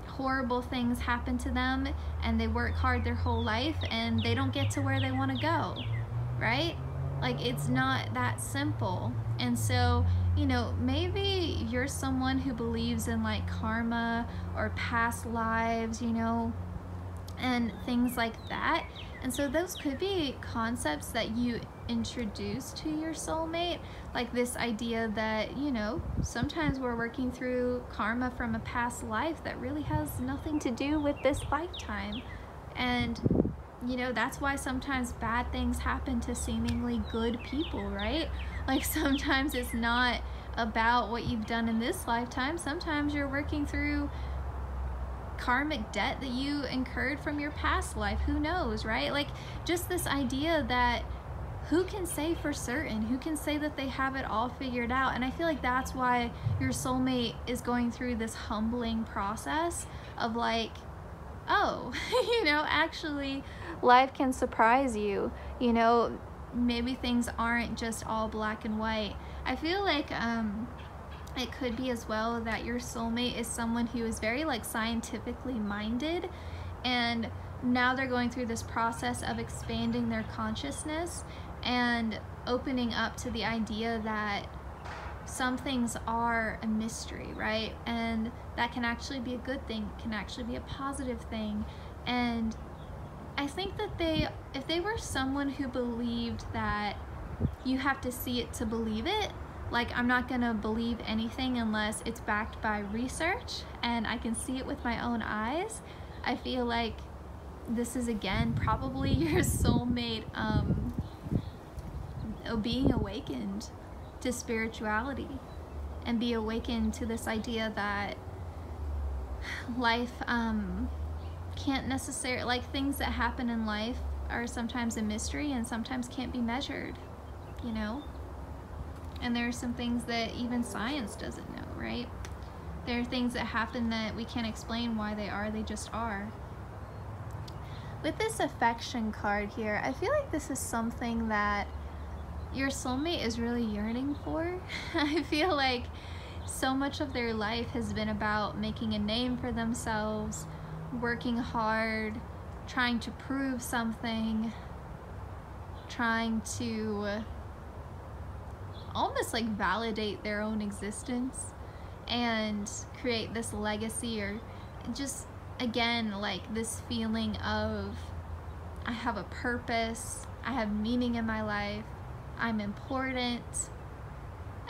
horrible things happen to them and they work hard their whole life and they don't get to where they want to go, right? Like, it's not that simple. And so, you know, maybe you're someone who believes in like karma or past lives, you know, and things like that. And so those could be concepts that you introduce to your soulmate, like this idea that, you know, sometimes we're working through karma from a past life that really has nothing to do with this lifetime. And you know, that's why sometimes bad things happen to seemingly good people, right? Like, sometimes it's not about what you've done in this lifetime. Sometimes you're working through karmic debt that you incurred from your past life. Who knows, right? Like, just this idea that who can say for certain? Who can say that they have it all figured out? And I feel like that's why your soulmate is going through this humbling process of like, oh, you know, actually life can surprise you. You know, maybe things aren't just all black and white. I feel like it could be as well that your soulmate is someone who is very like scientifically minded, and now they're going through this process of expanding their consciousness and opening up to the idea that some things are a mystery, right? And that can actually be a good thing, can actually be a positive thing. And I think that if they were someone who believed that you have to see it to believe it, like, I'm not gonna believe anything unless it's backed by research and I can see it with my own eyes, I feel like this is again probably your soulmate being awakened to spirituality and be awakened to this idea that life can't necessarily, like, things that happen in life are sometimes a mystery and sometimes can't be measured, you know? And there are some things that even science doesn't know, right? There are things that happen that we can't explain why they are, they just are. With this affection card here, I feel like this is something that your soulmate is really yearning for. I feel like so much of their life has been about making a name for themselves, working hard, trying to prove something, trying to almost like validate their own existence and create this legacy, or just again like this feeling of I have a purpose, I have meaning in my life, I'm important.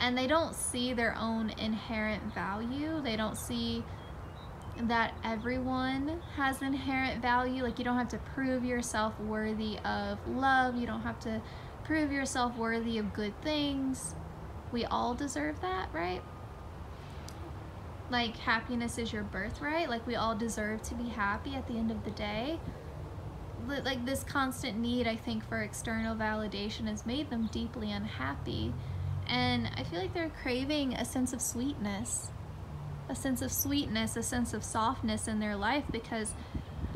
And they don't see their own inherent value. They don't see that everyone has inherent value. Like, you don't have to prove yourself worthy of love. You don't have to prove yourself worthy of good things. We all deserve that, right? Like, happiness is your birthright. Like, we all deserve to be happy at the end of the day. Like, this constant need, I think, for external validation has made them deeply unhappy. And I feel like they're craving a sense of sweetness, a sense of softness in their life, because,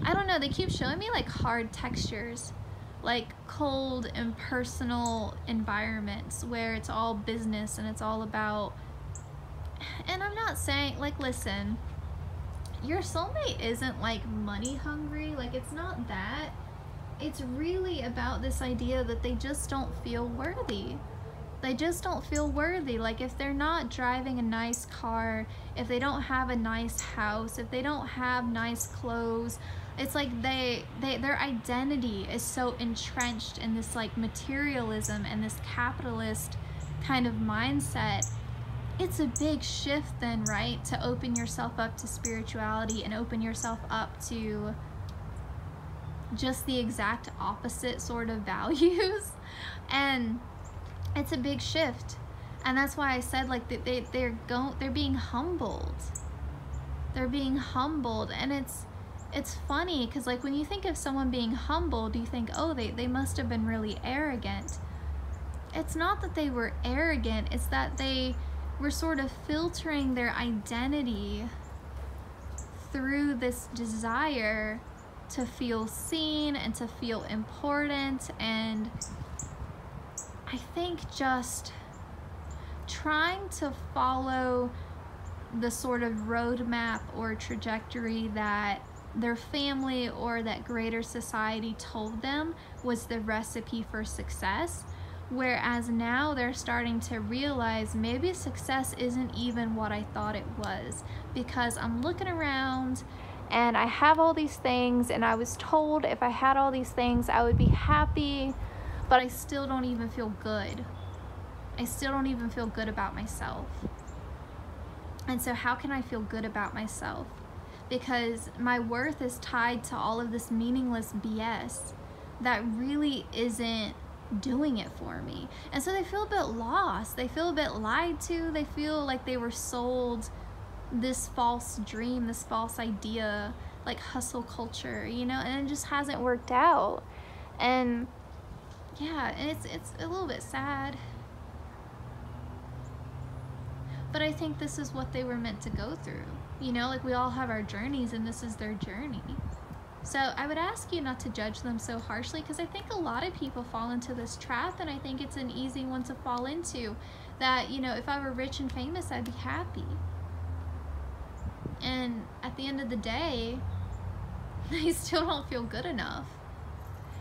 I don't know, they keep showing me like hard textures, like cold, impersonal environments where it's all business and it's all about, and I'm not saying, like, listen, your soulmate isn't like money hungry, like, it's not that. It's really about this idea that they just don't feel worthy. They just don't feel worthy. Like, if they're not driving a nice car, if they don't have a nice house, if they don't have nice clothes, it's like their identity is so entrenched in this like materialism and this capitalist kind of mindset. It's a big shift then, right? To open yourself up to spirituality and open yourself up to just the exact opposite sort of values. And it's a big shift. And that's why I said, like, they're being humbled. They're being humbled. And it's funny because, like, when you think of someone being humbled, you think, oh, they must have been really arrogant. It's not that they were arrogant, it's that they were sort of filtering their identity through this desire to feel seen and to feel important. And I think just trying to follow the sort of roadmap or trajectory that their family or that greater society told them was the recipe for success. Whereas now they're starting to realize maybe success isn't even what I thought it was, because I'm looking around and I have all these things, and I was told if I had all these things I would be happy, but I still don't even feel good. I still don't even feel good about myself. And so how can I feel good about myself? Because my worth is tied to all of this meaningless BS that really isn't doing it for me. And so they feel a bit lost. They feel a bit lied to. They feel like they were sold this false dream, this false idea, like hustle culture, you know, and it just hasn't worked out. And yeah, and it's a little bit sad. But I think this is what they were meant to go through. You know, like we all have our journeys, and this is their journey. So I would ask you not to judge them so harshly, because I think a lot of people fall into this trap, and I think it's an easy one to fall into. That, you know, if I were rich and famous, I'd be happy. And at the end of the day, they still don't feel good enough.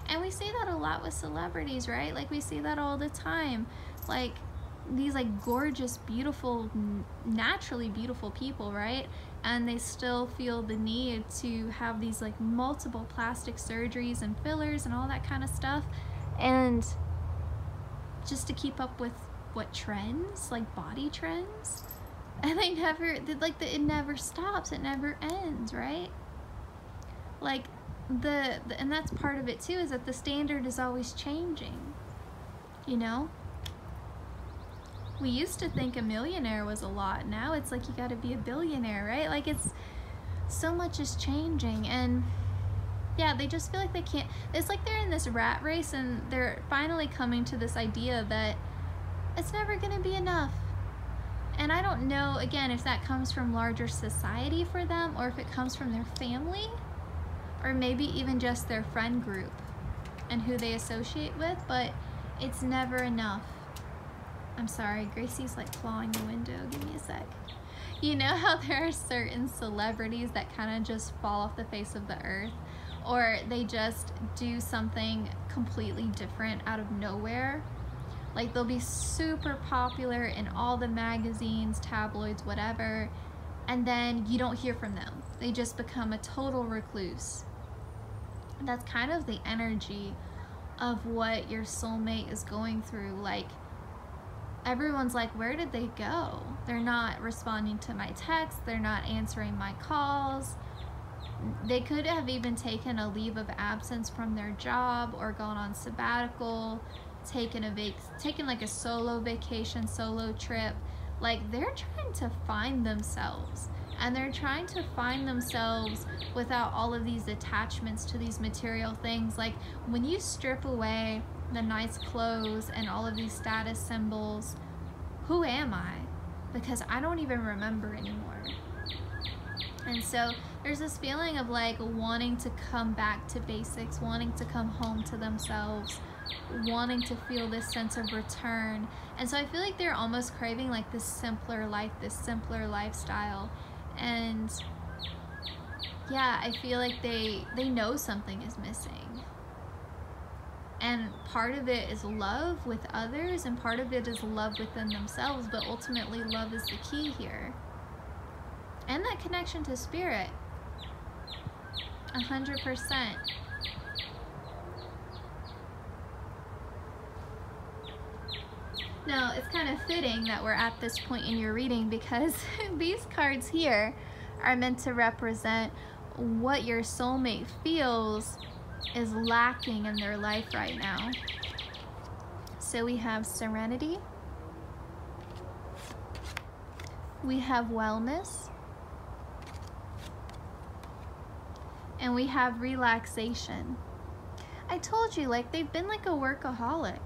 And we see that a lot with celebrities, right? Like we see that all the time. Like these like gorgeous, beautiful, naturally beautiful people, right? And they still feel the need to have these like multiple plastic surgeries and fillers and all that kind of stuff, and just to keep up with what trends, like body trends. And they never, like, it never stops, it never ends, right? Like and that's part of it too, is that the standard is always changing, you know? We used to think a millionaire was a lot. Now it's like you gotta be a billionaire, right? Like it's, so much is changing. And yeah, they just feel like they can't, it's like they're in this rat race, and they're finally coming to this idea that it's never gonna be enough. And I don't know, again, if that comes from larger society for them, or if it comes from their family, or maybe even just their friend group and who they associate with, but it's never enough. I'm sorry, Gracie's like clawing the window. Give me a sec. You know how there are certain celebrities that kind of just fall off the face of the earth, or they just do something completely different out of nowhere? Like they'll be super popular in all the magazines, tabloids, whatever, and then you don't hear from them. They just become a total recluse. That's kind of the energy of what your soulmate is going through. Like, everyone's like, where did they go? They're not responding to my texts. They're not answering my calls. They could have even taken a leave of absence from their job, or gone on sabbatical, taken like a solo vacation, solo trip. Like they're trying to find themselves, and they're trying to find themselves without all of these attachments to these material things. Like when you strip away the nice clothes and all of these status symbols, who am I? Because I don't even remember anymore. And so there's this feeling of like wanting to come back to basics, wanting to come home to themselves, wanting to feel this sense of return. And so I feel like they're almost craving like this simpler life, this simpler lifestyle. And yeah, I feel like they know something is missing. And part of it is love with others, and part of it is love within themselves, but ultimately love is the key here. And that connection to spirit, 100%. Now, it's kind of fitting that we're at this point in your reading, because these cards here are meant to represent what your soulmate feels is lacking in their life right now. So we have serenity, we have wellness, and we have relaxation. I told you, like, they've been like a workaholic.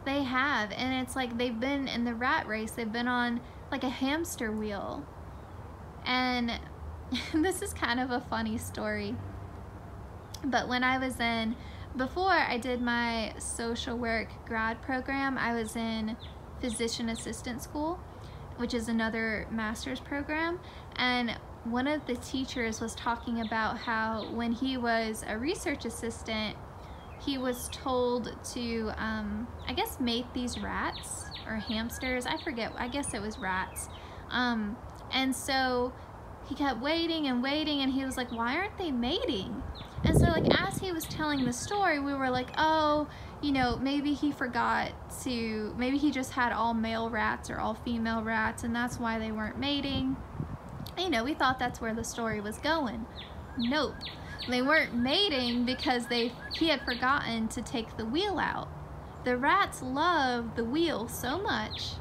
They have, and it's like they've been in the rat race. They've been on like a hamster wheel. And this is kind of a funny story. But when I was before I did my social work grad program, I was in physician assistant school, which is another master's program. And one of the teachers was talking about how when he was a research assistant, he was told to, I guess, mate these rats or hamsters. I forget. I guess it was rats. And so he kept waiting and waiting, and he was like, why aren't they mating? And so, like, as he was telling the story, we were like, oh, you know, maybe he forgot to, maybe he just had all male rats or all female rats, and that's why they weren't mating. You know, we thought that's where the story was going. Nope. They weren't mating because he had forgotten to take the wheel out. The rats loved the wheel so much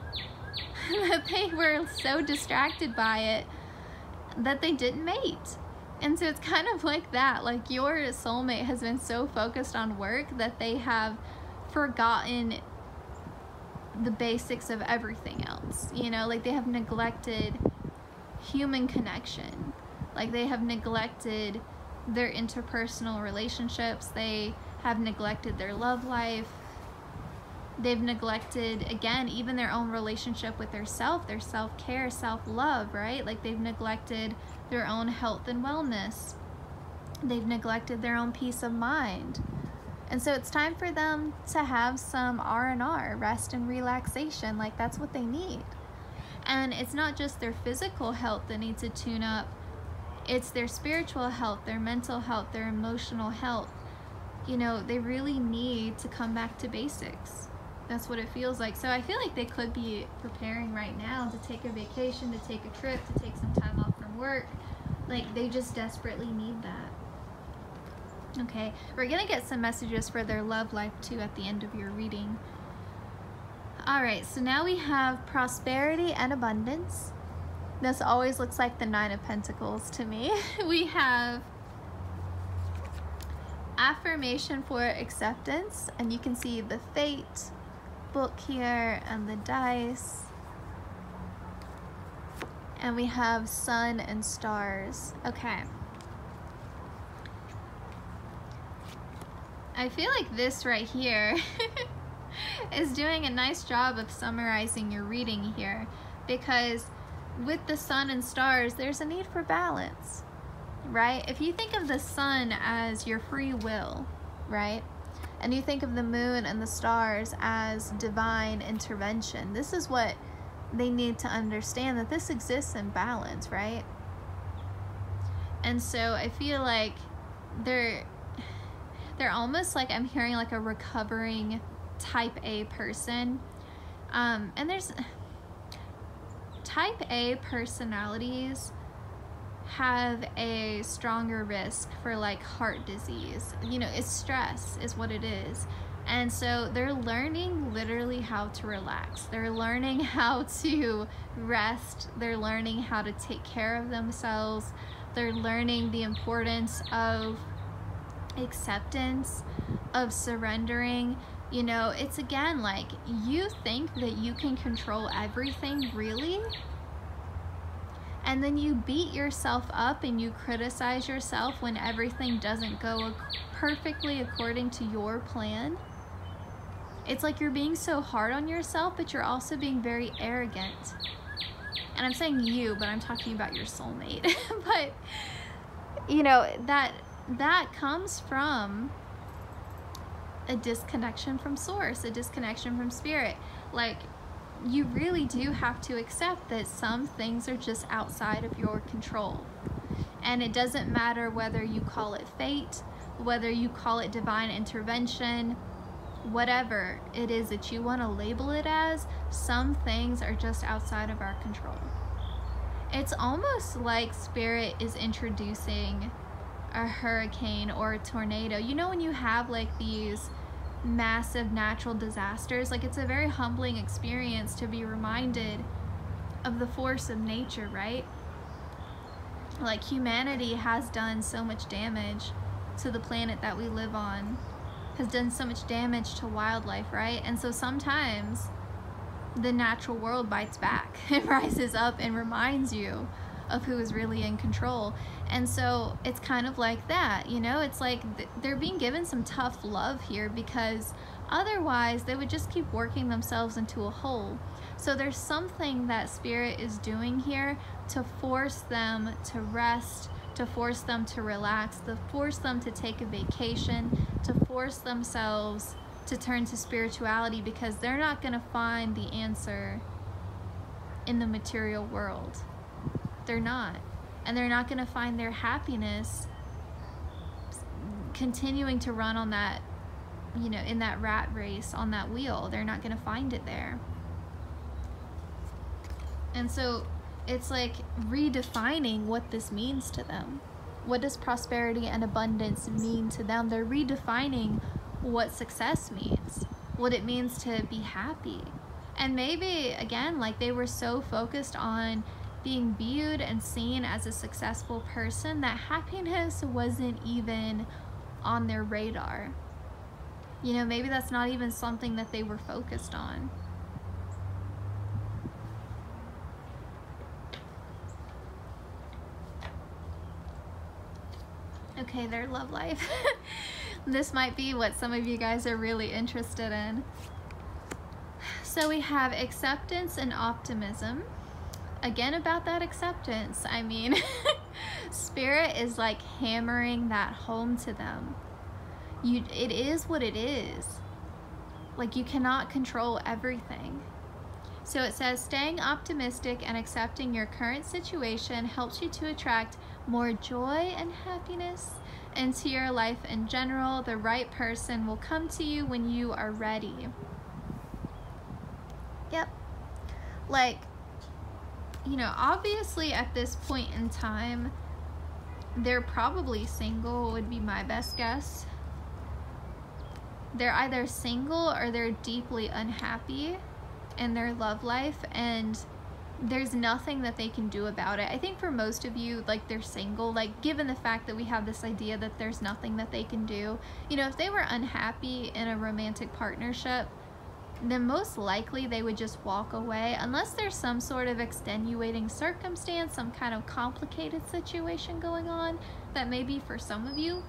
that they were so distracted by it that they didn't mate. And so it's kind of like that. Like, your soulmate has been so focused on work that they have forgotten the basics of everything else. You know, like, they have neglected human connection. Like, they have neglected their interpersonal relationships. They have neglected their love life. They've neglected, again, even their own relationship with their self-care, self-love, right? Like, they've neglected their own health and wellness. They've neglected their own peace of mind. And so it's time for them to have some R&R, rest and relaxation. Like, that's what they need. And it's not just their physical health that needs to tune up. It's their spiritual health, their mental health, their emotional health. You know, they really need to come back to basics. That's what it feels like. So I feel like they could be preparing right now to take a vacation, to take a trip, to take some time off from work. Like, they just desperately need that. Okay, we're gonna get some messages for their love life too at the end of your reading. All right, so now we have prosperity and abundance. This always looks like the Nine of Pentacles to me. We have affirmation for acceptance, and you can see the Fate book here and the dice. And we have sun and stars. Okay. I feel like this right here is doing a nice job of summarizing your reading here, because with the sun and stars, there's a need for balance, right? If you think of the sun as your free will, right? And you think of the moon and the stars as divine intervention, this is what they need to understand, that this exists in balance, right? And so I feel like they're almost like, I'm hearing like a recovering type A person. And there's type A personalities have a stronger risk for like heart disease. You know, it's stress is what it is. And so they're learning literally how to relax. They're learning how to rest. They're learning how to take care of themselves. They're learning the importance of acceptance, of surrendering. You know, it's again like, you think that you can control everything, really? And then you beat yourself up and you criticize yourself when everything doesn't go perfectly according to your plan. It's like you're being so hard on yourself, but you're also being very arrogant. And I'm saying you, but I'm talking about your soulmate. But, you know, that comes from a disconnection from source, a disconnection from spirit. Like, you really do have to accept that some things are just outside of your control. And it doesn't matter whether you call it fate, whether you call it divine intervention, whatever it is that you want to label it as, some things are just outside of our control. It's almost like spirit is introducing a hurricane or a tornado. You know, when you have like these massive natural disasters, like, it's a very humbling experience to be reminded of the force of nature, right? Like, humanity has done so much damage to the planet that we live on, has done so much damage to wildlife, right? And so sometimes the natural world bites back and rises up and reminds you of who is really in control. And so it's kind of like that, you know? It's like they're being given some tough love here, because otherwise they would just keep working themselves into a hole. So there's something that Spirit is doing here to force them to rest, to force them to relax, to force them to take a vacation, to force themselves to turn to spirituality, because they're not going to find the answer in the material world. They're not. And they're not going to find their happiness continuing to run on that, you know, in that rat race, on that wheel. They're not going to find it there. And so it's like redefining what this means to them. What does prosperity and abundance mean to them? They're redefining what success means, what it means to be happy. And maybe, again, like they were so focused on being viewed and seen as a successful person that happiness wasn't even on their radar. You know, maybe that's not even something that they were focused on. Okay, their love life. This might be what some of you guys are really interested in. So we have acceptance and optimism. Again, about that acceptance, I mean, Spirit is like hammering that home to them. It is what it is. Like, you cannot control everything. So it says, staying optimistic and accepting your current situation helps you to attract more joy and happiness into your life in general. The right person will come to you when you are ready. Yep. Like, you know, obviously at this point in time, they're probably single, would be my best guess. They're either single or they're deeply unhappy in their love life, and there's nothing that they can do about it. I think for most of you, like, they're single, like, given the fact that we have this idea that there's nothing that they can do. You know, if they were unhappy in a romantic partnership, then most likely they would just walk away, unless there's some sort of extenuating circumstance, some kind of complicated situation going on that may be for some of you.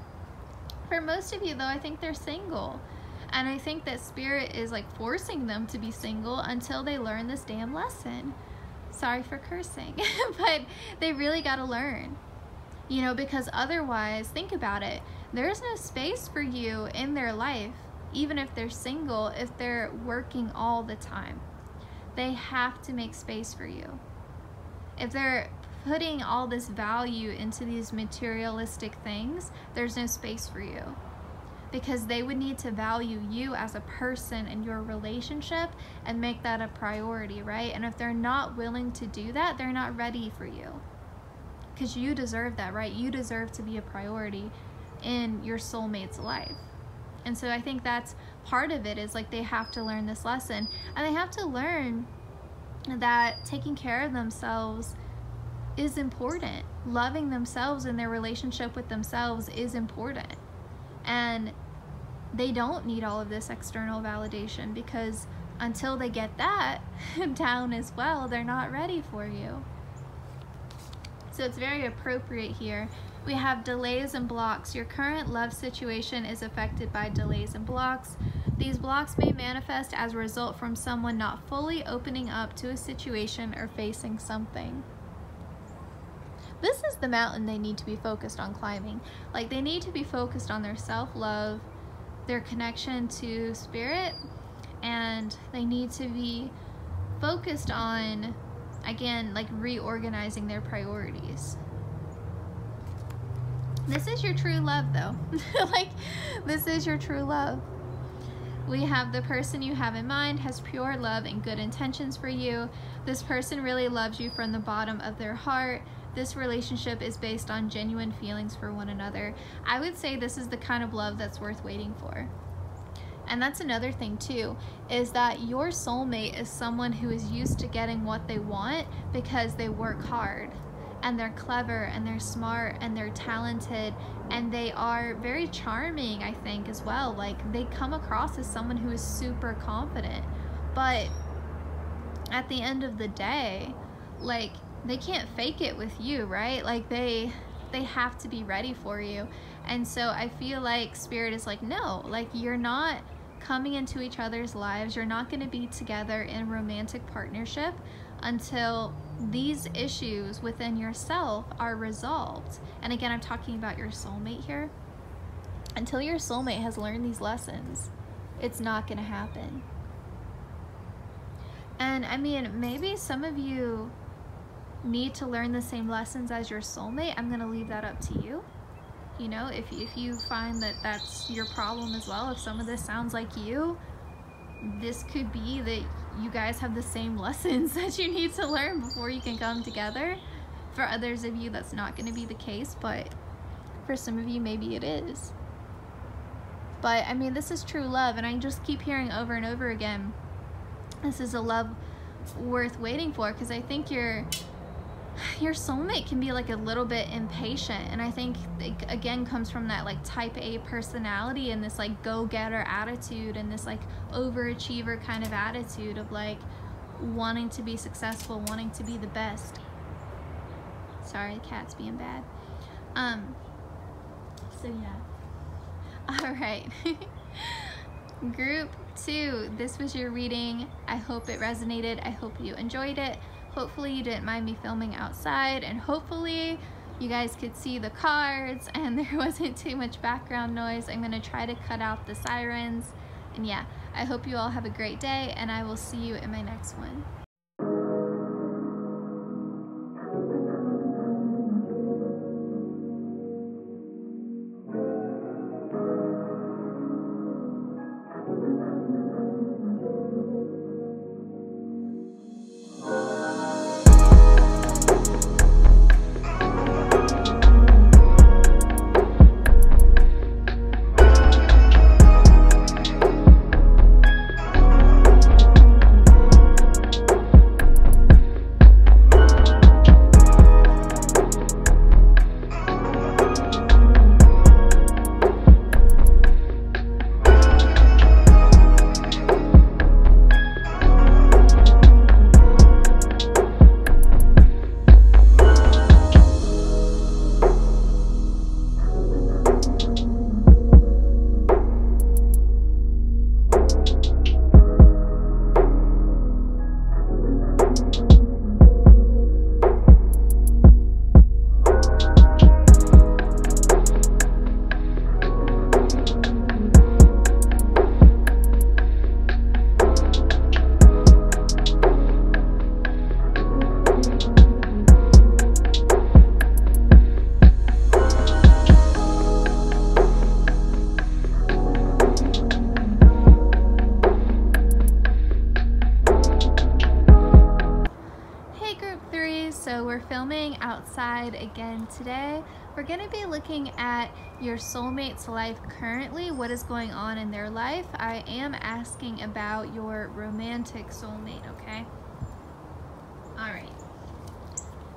For most of you, though, I think they're single. And I think that Spirit is like forcing them to be single until they learn this damn lesson. Sorry for cursing, but they really got to learn. You know, because otherwise, think about it, there's no space for you in their life, even if they're single, if they're working all the time. They have to make space for you. If they're putting all this value into these materialistic things, there's no space for you. Because they would need to value you as a person and your relationship and make that a priority, right? And if they're not willing to do that, they're not ready for you. Because you deserve that, right? You deserve to be a priority in your soulmate's life. And so I think that's part of it, is like they have to learn this lesson. And they have to learn that taking care of themselves is important. Loving themselves and their relationship with themselves is important. And they don't need all of this external validation, because until they get that down as well, they're not ready for you. So it's very appropriate here. We have delays and blocks. Your current love situation is affected by delays and blocks. These blocks may manifest as a result from someone not fully opening up to a situation or facing something. This is the mountain they need to be focused on climbing. Like, they need to be focused on their self-love, their connection to Spirit, and they need to be focused on, again, like reorganizing their priorities. This is your true love, though. Like, this is your true love. We have the person you have in mind has pure love and good intentions for you. This person really loves you from the bottom of their heart. This relationship is based on genuine feelings for one another. I would say this is the kind of love that's worth waiting for. And that's another thing too, is that your soulmate is someone who is used to getting what they want because they work hard and they're clever and they're smart and they're talented and they are very charming, I think, as well. Like, they come across as someone who is super confident, but at the end of the day, like, they can't fake it with you, right? Like, they have to be ready for you. And so I feel like Spirit is like, no, like, you're not coming into each other's lives. You're not going to be together in romantic partnership until these issues within yourself are resolved. And again, I'm talking about your soulmate here. Until your soulmate has learned these lessons, it's not going to happen. And I mean, maybe some of you need to learn the same lessons as your soulmate. I'm going to leave that up to you. You know, if you find that that's your problem as well, if some of this sounds like you, this could be that you guys have the same lessons that you need to learn before you can come together. For others of you, that's not going to be the case, but for some of you, maybe it is. But I mean, this is true love, and I just keep hearing over and over again, this is a love worth waiting for, because I think your soulmate can be like a little bit impatient, and I think it again comes from that like type A personality and this like go-getter attitude and this like overachiever kind of attitude of like wanting to be successful, wanting to be the best. Sorry, the cat's being bad. So yeah. All right. Group 2, this was your reading. I hope it resonated. I hope you enjoyed it. Hopefully you didn't mind me filming outside, and hopefully you guys could see the cards and there wasn't too much background noise. I'm gonna try to cut out the sirens. And yeah, I hope you all have a great day, and I will see you in my next one. So we're filming outside again today. We're going to be looking at your soulmate's life currently, what is going on in their life. I am asking about your romantic soulmate, okay? All right.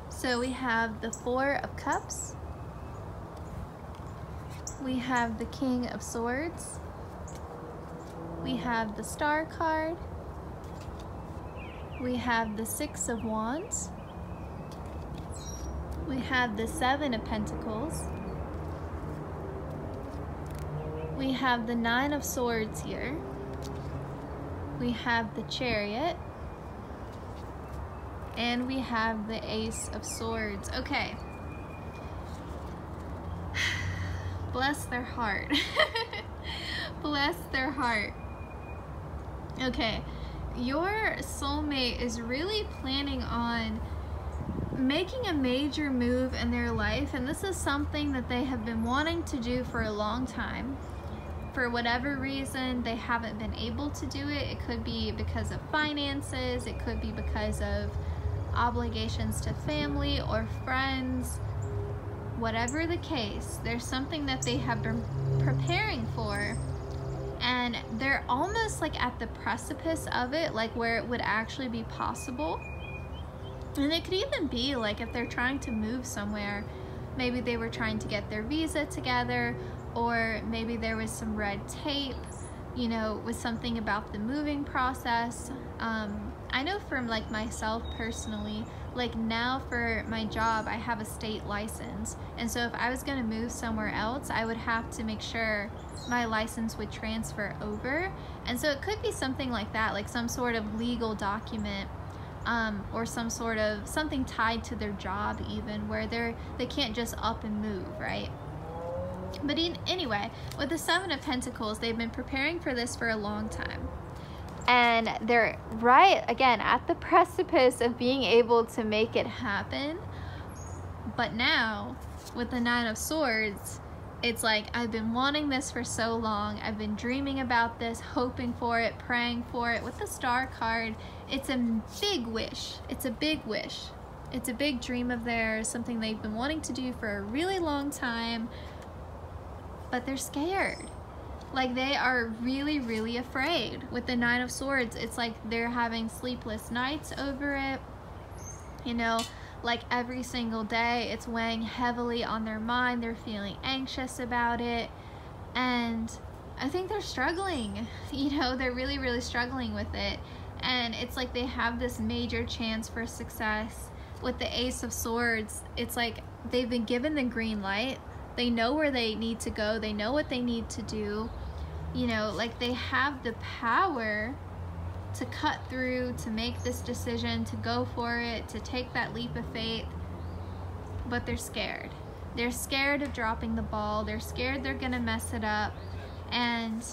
So we have the 4 of Cups. We have the King of Swords. We have the Star card. We have the 6 of Wands. We have the 7 of Pentacles. We have the 9 of Swords here. We have the Chariot. And we have the Ace of Swords. Okay. Bless their heart. Bless their heart. Okay. Your soulmate is really planning on making a major move in their life, and this is something that they have been wanting to do for a long time. For whatever reason, they haven't been able to do it. It could be because of finances, it could be because of obligations to family or friends. Whatever the case, there's something that they have been preparing for, and they're almost like at the precipice of it, like where it would actually be possible. And it could even be like if they're trying to move somewhere, maybe they were trying to get their visa together, or maybe there was some red tape, you know, with something about the moving process. I know from like myself personally, like now for my job, I have a state license. And so if I was gonna move somewhere else, I would have to make sure my license would transfer over. And so it could be something like that, like some sort of legal document, or some sort of something tied to their job even, where they can't just up and move, right? But anyway, with the Seven of Pentacles, they've been preparing for this for a long time. And they're right, again, at the precipice of being able to make it happen. But now, with the Nine of Swords, it's like, I've been wanting this for so long. I've been dreaming about this, hoping for it, praying for it. With the Star card, it's a big wish. It's a big wish. It's a big dream of theirs, something they've been wanting to do for a really long time. But they're scared. Like, they are really, really afraid. With the Nine of Swords, it's like they're having sleepless nights over it. You know, like every single day, it's weighing heavily on their mind. They're feeling anxious about it. And I think they're struggling. You know, they're really, really struggling with it. And it's like they have this major chance for success. With the Ace of Swords, it's like they've been given the green light. They know where they need to go. They know what they need to do. You know, like they have the power to cut through, to make this decision, to go for it, to take that leap of faith. But they're scared. They're scared of dropping the ball. They're scared they're gonna mess it up. And,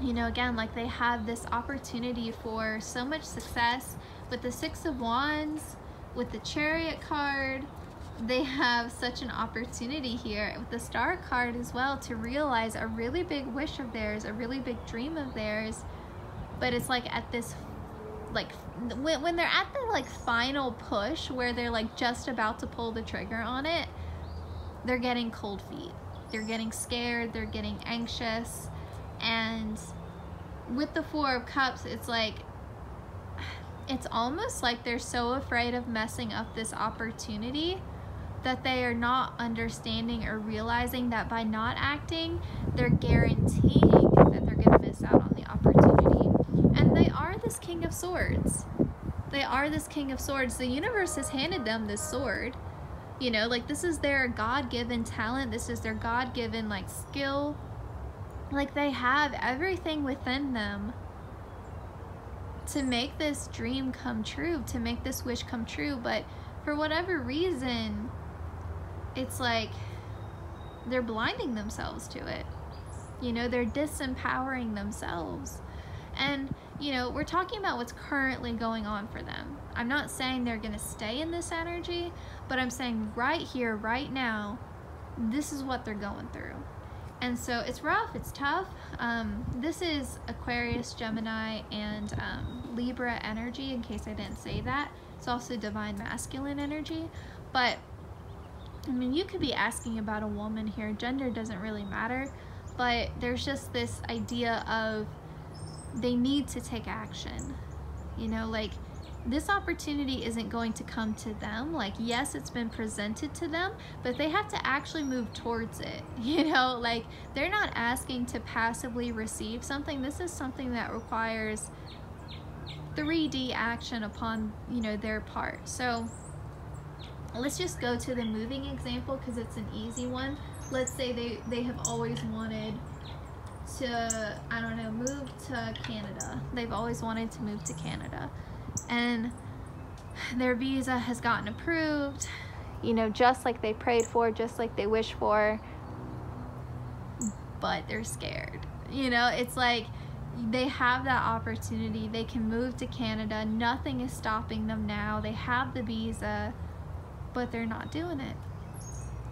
you know, again, like they have this opportunity for so much success. With the Six of Wands, with the Chariot card, they have such an opportunity here with the Star card as well to realize a really big wish of theirs, a really big dream of theirs. But it's like at this, like when they're at the like final push where they're like just about to pull the trigger on it, they're getting cold feet. They're getting scared, they're getting anxious. And with the Four of Cups, it's like, it's almost like they're so afraid of messing up this opportunity that they are not understanding or realizing that by not acting, they're guaranteeing that they're going to miss out on the opportunity. And they are this King of Swords. They are this King of Swords. The universe has handed them this sword. You know, like this is their God-given talent. This is their God-given like skill. Like they have everything within them to make this dream come true, to make this wish come true. But for whatever reason, it's like they're blinding themselves to it. You know, they're disempowering themselves. And, you know, we're talking about what's currently going on for them. I'm not saying they're going to stay in this energy, but I'm saying right here, right now, this is what they're going through. And so it's rough, it's tough. This is Aquarius, Gemini, and Libra energy, in case I didn't say that. It's also divine masculine energy. But I mean, you could be asking about a woman here. Gender doesn't really matter, but there's just this idea of they need to take action. You know, like this opportunity isn't going to come to them. Like, yes, it's been presented to them, but they have to actually move towards it. You know, like they're not asking to passively receive something. This is something that requires 3D action upon, you know, their part. So let's just go to the moving example because it's an easy one. Let's say they have always wanted to, I don't know, move to Canada. They've always wanted to move to Canada. And their visa has gotten approved, you know, just like they prayed for, just like they wished for. But they're scared. You know, it's like they have that opportunity. They can move to Canada. Nothing is stopping them now. They have the visa, but they're not doing it.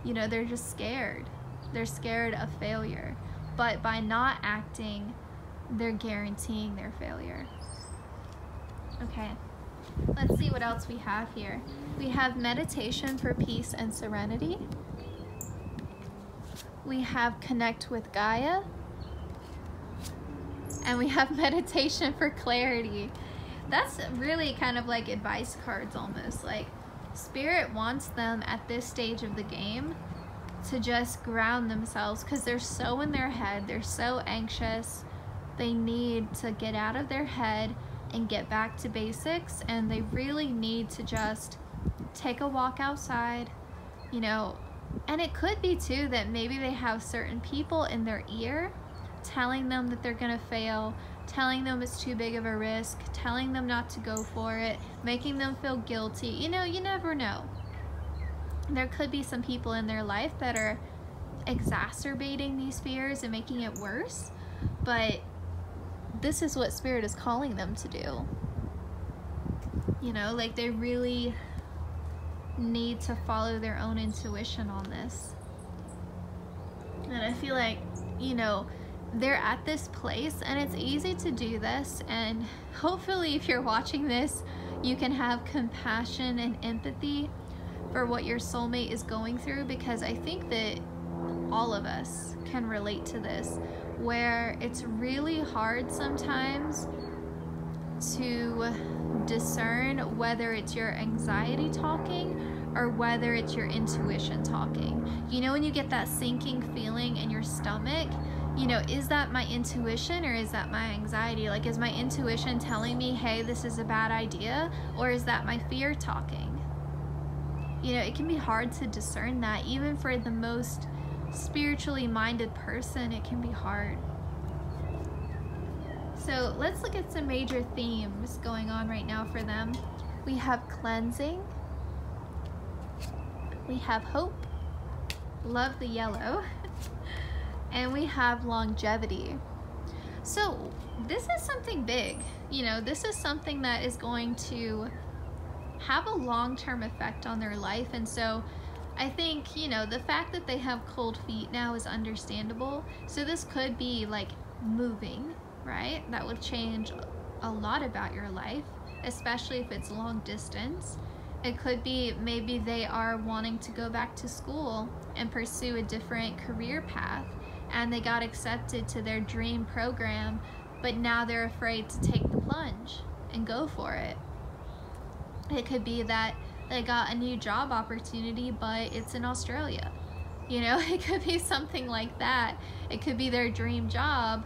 You know, they're just scared. They're scared of failure. But by not acting, they're guaranteeing their failure. Okay, let's see what else we have here. We have meditation for peace and serenity. We have connect with Gaia. And we have meditation for clarity. That's really kind of like advice cards almost. Like, Spirit wants them at this stage of the game to just ground themselves, because they're so in their head, they're so anxious. They need to get out of their head and get back to basics, and they really need to just take a walk outside, you know. And it could be too that maybe they have certain people in their ear telling them that they're gonna fail, telling them it's too big of a risk, telling them not to go for it, making them feel guilty. You know, you never know. There could be some people in their life that are exacerbating these fears and making it worse, but this is what Spirit is calling them to do. You know, like, they really need to follow their own intuition on this. And I feel like, you know, they're at this place, and it's easy to do this, and hopefully if you're watching this, you can have compassion and empathy for what your soulmate is going through, because I think that all of us can relate to this, where it's really hard sometimes to discern whether it's your anxiety talking or whether it's your intuition talking. You know, when you get that sinking feeling in your stomach, you know, is that my intuition or is that my anxiety? Like, is my intuition telling me, hey, this is a bad idea, or is that my fear talking? You know, it can be hard to discern that. Even for the most spiritually minded person, it can be hard. So let's look at some major themes going on right now for them. We have cleansing, we have hope, love the yellow, and we have longevity. So this is something big. You know, this is something that is going to have a long-term effect on their life. And so I think, you know, the fact that they have cold feet now is understandable. So this could be like moving, right? That would change a lot about your life, especially if it's long distance. It could be maybe they are wanting to go back to school and pursue a different career path, and they got accepted to their dream program, but now they're afraid to take the plunge and go for it. It could be that they got a new job opportunity, but it's in Australia. You know, it could be something like that. It could be their dream job,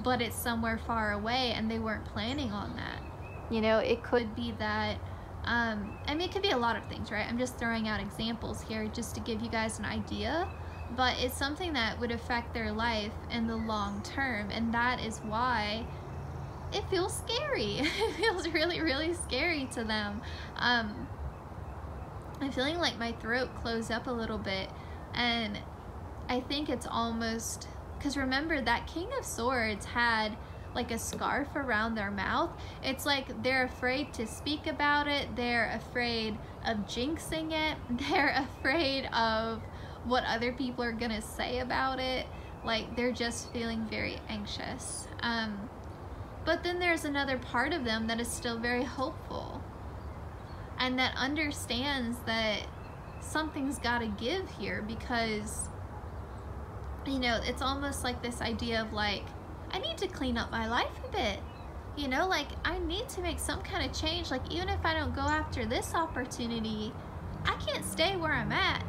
but it's somewhere far away and they weren't planning on that. You know, it could be that, I mean, it could be a lot of things, right? I'm just throwing out examples here just to give you guys an idea, but it's something that would affect their life in the long term, and that is why it feels scary. It feels really, really scary to them. I'm feeling like my throat closed up a little bit, and I think it's almost, because remember that King of Swords had like a scarf around their mouth. It's like they're afraid to speak about it. They're afraid of jinxing it. They're afraid of what other people are gonna say about it. Like, they're just feeling very anxious. But then there's another part of them that is still very hopeful and that understands that something's gotta give here, because, you know, it's almost like this idea of like, I need to clean up my life a bit. You know, like, I need to make some kind of change. Like, even if I don't go after this opportunity, I can't stay where I'm at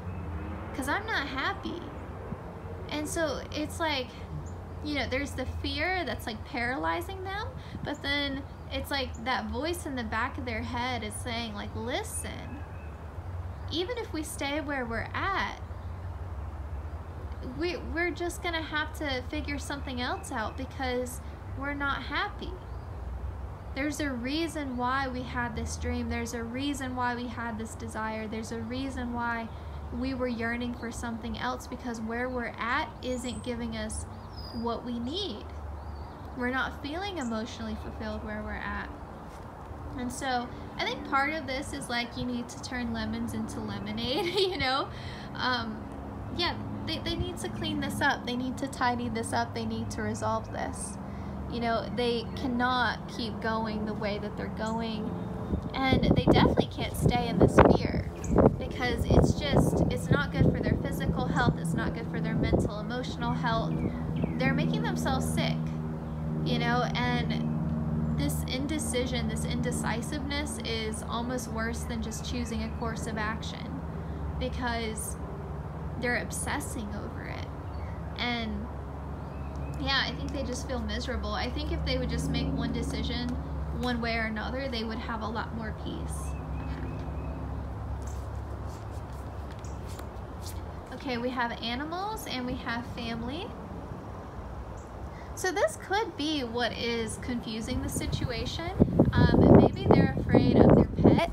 because I'm not happy. And so it's like, you know, there's the fear that's like paralyzing them, but then it's like that voice in the back of their head is saying like, listen, even if we stay where we're at, we're just gonna have to figure something else out because we're not happy. There's a reason why we had this dream. There's a reason why we had this desire. There's a reason why we were yearning for something else, because where we're at isn't giving us what we need. We're not feeling emotionally fulfilled where we're at. And so I think part of this is like, you need to turn lemons into lemonade, you know? Yeah, they need to clean this up. They need to tidy this up. They need to resolve this. You know, they cannot keep going the way that they're going. And they definitely can't stay in this fear, because it's not good for their physical health. It's not good for their mental, emotional health. They're making themselves sick. you know, and this indecision, this indecisiveness is almost worse than just choosing a course of action, because they're obsessing over it. And yeah, I think they just feel miserable. I think if they would just make one decision one way or another, they would have a lot more peace. Okay, we have animals and we have family. So this could be what is confusing the situation. Maybe they're afraid of their pet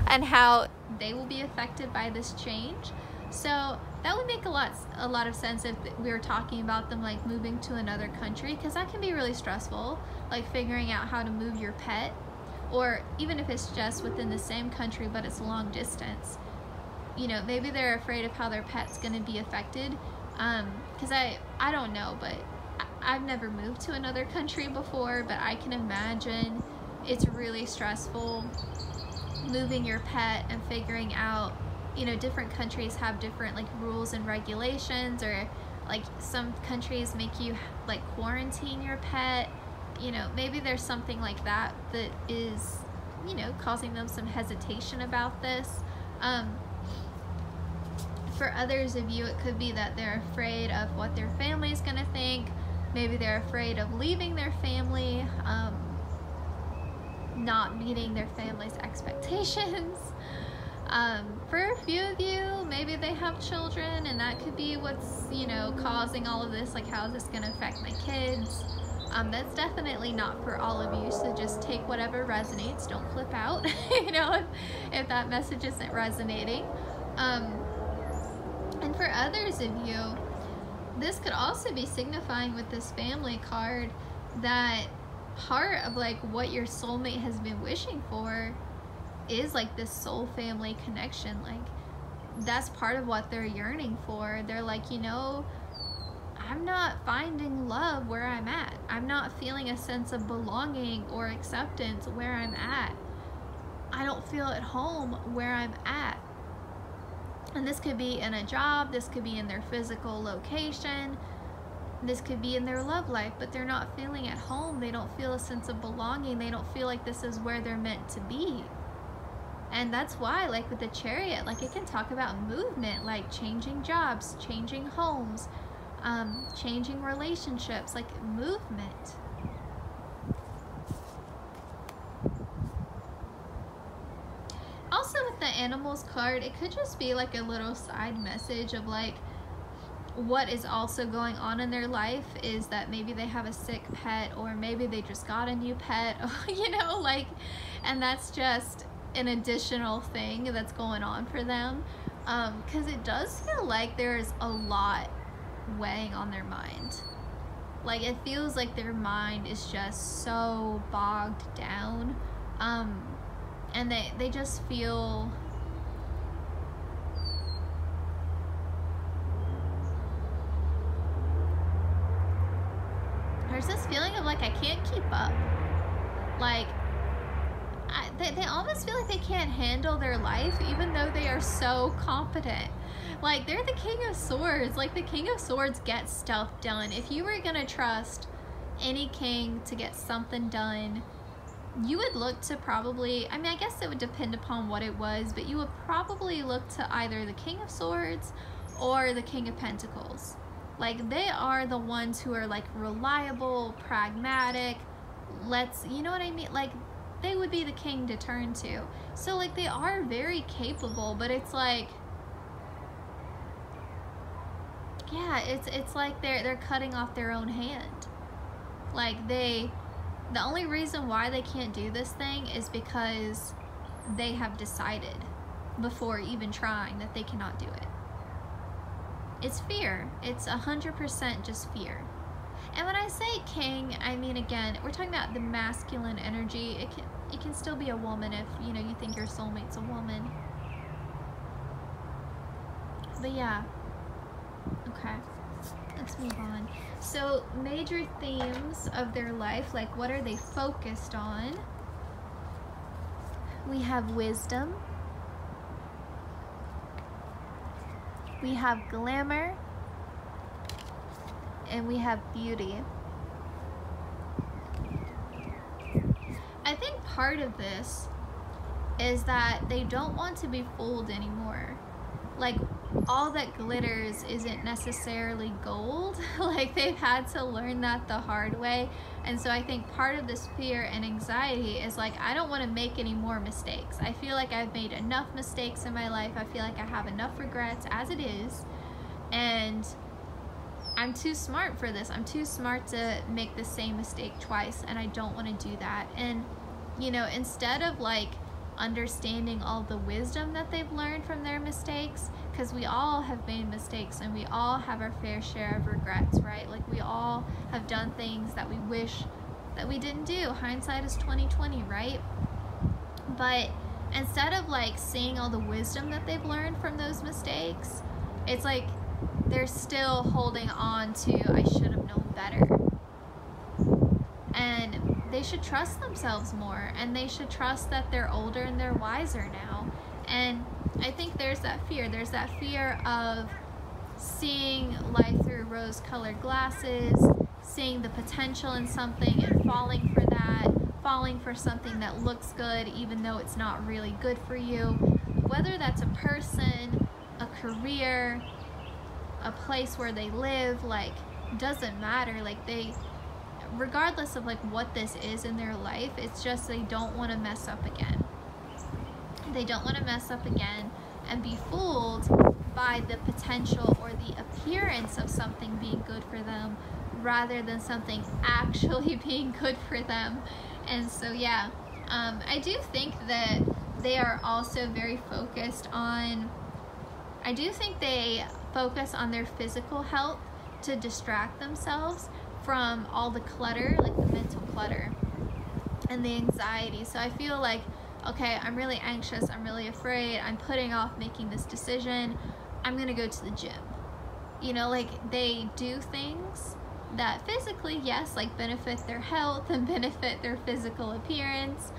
and how they will be affected by this change. So that would make a lot of sense if we were talking about them like moving to another country, because that can be really stressful, like figuring out how to move your pet, or even if it's just within the same country but it's long distance. You know, maybe they're afraid of how their pet's going to be affected, because I don't know, but I've never moved to another country before, but I can imagine it's really stressful moving your pet and figuring out, you know, different countries have different like rules and regulations, or like some countries make you like quarantine your pet. You know, maybe there's something like that that is, you know, causing them some hesitation about this. For others of you, it could be that they're afraid of what their family is going to think. Maybe they're afraid of leaving their family, not meeting their family's expectations. For a few of you, maybe they have children, and that could be what's, you know, causing all of this, like how is this going to affect my kids? That's definitely not for all of you, so just take whatever resonates, don't flip out, you know, if that message isn't resonating. And for others of you, this could also be signifying with this family card that part of like what your soulmate has been wishing for is like this soul family connection. Like that's part of what they're yearning for. They're like, you know, I'm not finding love where I'm at. I'm not feeling a sense of belonging or acceptance where I'm at. I don't feel at home where I'm at. And this could be in a job, this could be in their physical location, this could be in their love life, but they're not feeling at home. They don't feel a sense of belonging. They don't feel like this is where they're meant to be. And that's why, like with the Chariot, like it can talk about movement, like changing jobs, changing homes, changing relationships, like movement. Also with the animals card, it could just be like a little side message of like what is also going on in their life is that maybe they have a sick pet, or maybe they just got a new pet, you know, like, and that's just an additional thing that's going on for them, because it does feel like there's a lot weighing on their mind. Like it feels like their mind is just so bogged down, and they just feel there's this feeling of like I can't keep up. Like they almost feel like they can't handle their life, even though they are so competent. Like they're the King of Swords. Like the King of Swords gets stuff done. If you were gonna trust any king to get something done, you would look to probably, I mean, I guess it would depend upon what it was, but you would probably look to either the King of Swords or the King of Pentacles. Like they are the ones who are like reliable, pragmatic, you know what I mean? Like they would be the king to turn to. So like they are very capable, but it's like, yeah, it's like they're cutting off their own hand. Like the only reason why they can't do this thing is because they have decided before even trying that they cannot do it. It's fear. It's 100% just fear. And when I say king, I mean, again, we're talking about the masculine energy. It can still be a woman if, you know, you think your soulmate's a woman. But yeah. Okay. Let's move on. So, major themes of their life, like what are they focused on? We have wisdom. We have glamour. And we have beauty. part of this is that they don't want to be fooled anymore. Like, all that glitters isn't necessarily gold. Like, they've had to learn that the hard way. And so I think part of this fear and anxiety is like, I don't want to make any more mistakes. I feel like I've made enough mistakes in my life. I feel like I have enough regrets as it is. And I'm too smart for this. I'm too smart to make the same mistake twice, and I don't want to do that. And, you know, instead of like understanding all the wisdom that they've learned from their mistakes, because we all have made mistakes and we all have our fair share of regrets, right? Like, we all have done things that we wish that we didn't do. Hindsight is 20/20, right? But instead of like seeing all the wisdom that they've learned from those mistakes, it's like they're still holding on to, I should have known better. And they should trust themselves more, and they should trust that they're older and they're wiser now. And I think there's that fear. There's that fear of seeing life through rose-colored glasses, seeing the potential in something and falling for that, falling for something that looks good even though it's not really good for you. Whether that's a person, a career, a place where they live, like, doesn't matter. Like, they, regardless of like what this is in their life, it's just they don't want to mess up again. They don't want to mess up again and be fooled by the potential or the appearance of something being good for them rather than something actually being good for them. And so yeah, I do think that they are also very focused on, I do think they focus on their physical health to distract themselves from all the clutter, like the mental clutter and the anxiety. So I feel like, okay, I'm really anxious, I'm really afraid, I'm putting off making this decision, I'm gonna go to the gym. You know, like, they do things that physically, yes, like benefit their health and benefit their physical appearance,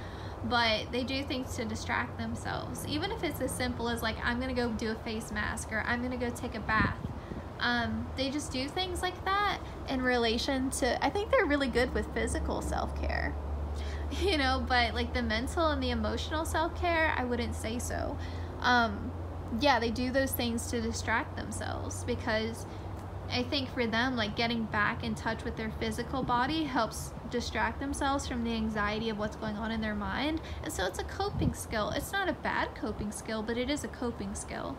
but they do things to distract themselves. Even if it's as simple as like, I'm gonna go do a face mask, or I'm gonna go take a bath. They just do things like that in relation to, I think they're really good with physical self-care, you know, but like the mental and the emotional self-care, I wouldn't say so. Yeah, they do those things to distract themselves, because I think for them, like, getting back in touch with their physical body helps distract themselves from the anxiety of what's going on in their mind. And so it's a coping skill. It's not a bad coping skill, but it is a coping skill.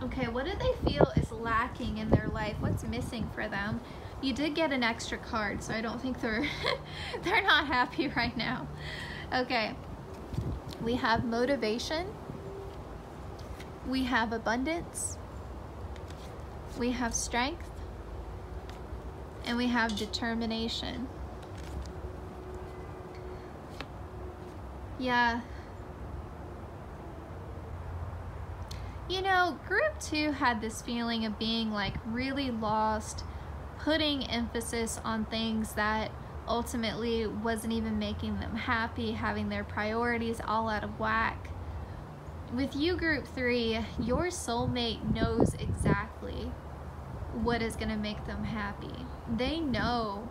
Okay, what do they feel is lacking in their life? What's missing for them? You did get an extra card, so I don't think they're they're not happy right now. Okay, we have motivation, we have abundance, we have strength, and we have determination. Yeah. You know, group 2 had this feeling of being like really lost, putting emphasis on things that ultimately wasn't even making them happy, having their priorities all out of whack. With you, group 3, your soulmate knows exactly what is going to make them happy. They know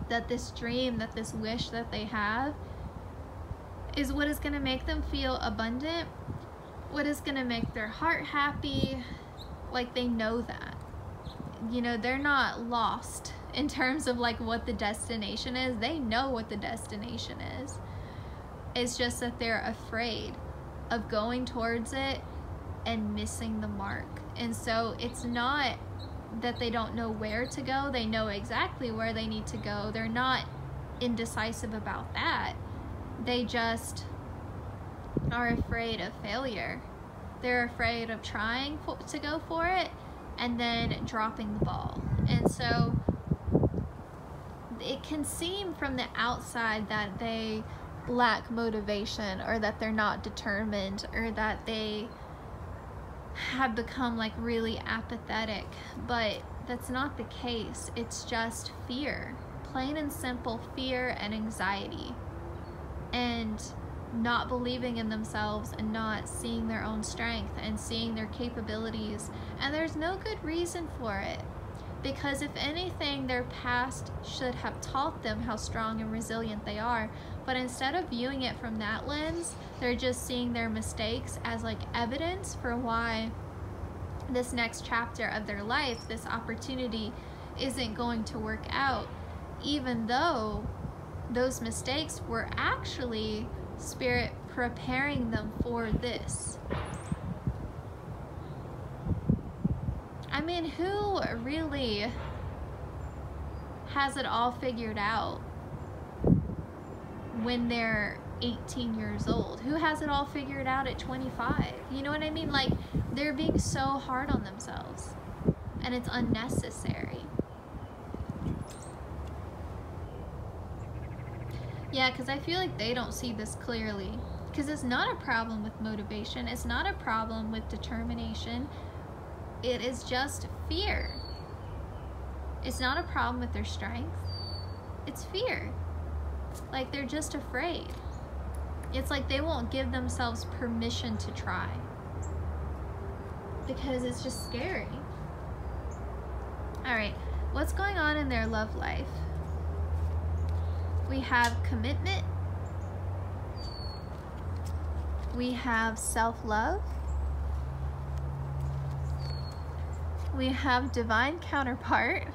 that this dream, that this wish that they have is what is going to make them feel abundant, what is going to make their heart happy. Like, they know that. You know, they're not lost in terms of like what the destination is. They know what the destination is. It's just that they're afraid of going towards it and missing the mark. And so it's not that they don't know where to go. They know exactly where they need to go. They're not indecisive about that. They just are afraid of failure. They're afraid of trying to go for it and then dropping the ball. And so it can seem from the outside that they lack motivation, or that they're not determined, or that they have become like really apathetic, but that's not the case. It's just fear, plain and simple fear and anxiety, and not believing in themselves and not seeing their own strength and seeing their capabilities. And there's no good reason for it. Because if anything, their past should have taught them how strong and resilient they are. But instead of viewing it from that lens, they're just seeing their mistakes as like evidence for why this next chapter of their life, this opportunity, isn't going to work out, even though those mistakes were actually Spirit preparing them for this. I mean, who really has it all figured out when they're 18 years old? Who has it all figured out at 25? You know what I mean? Like, they're being so hard on themselves, and it's unnecessary. Yeah, because I feel like they don't see this clearly. Because it's not a problem with motivation. It's not a problem with determination. It is just fear. It's not a problem with their strength. It's fear. Like, they're just afraid. It's like they won't give themselves permission to try, because it's just scary. All right, what's going on in their love life? We have commitment. We have self-love. We have divine counterpart.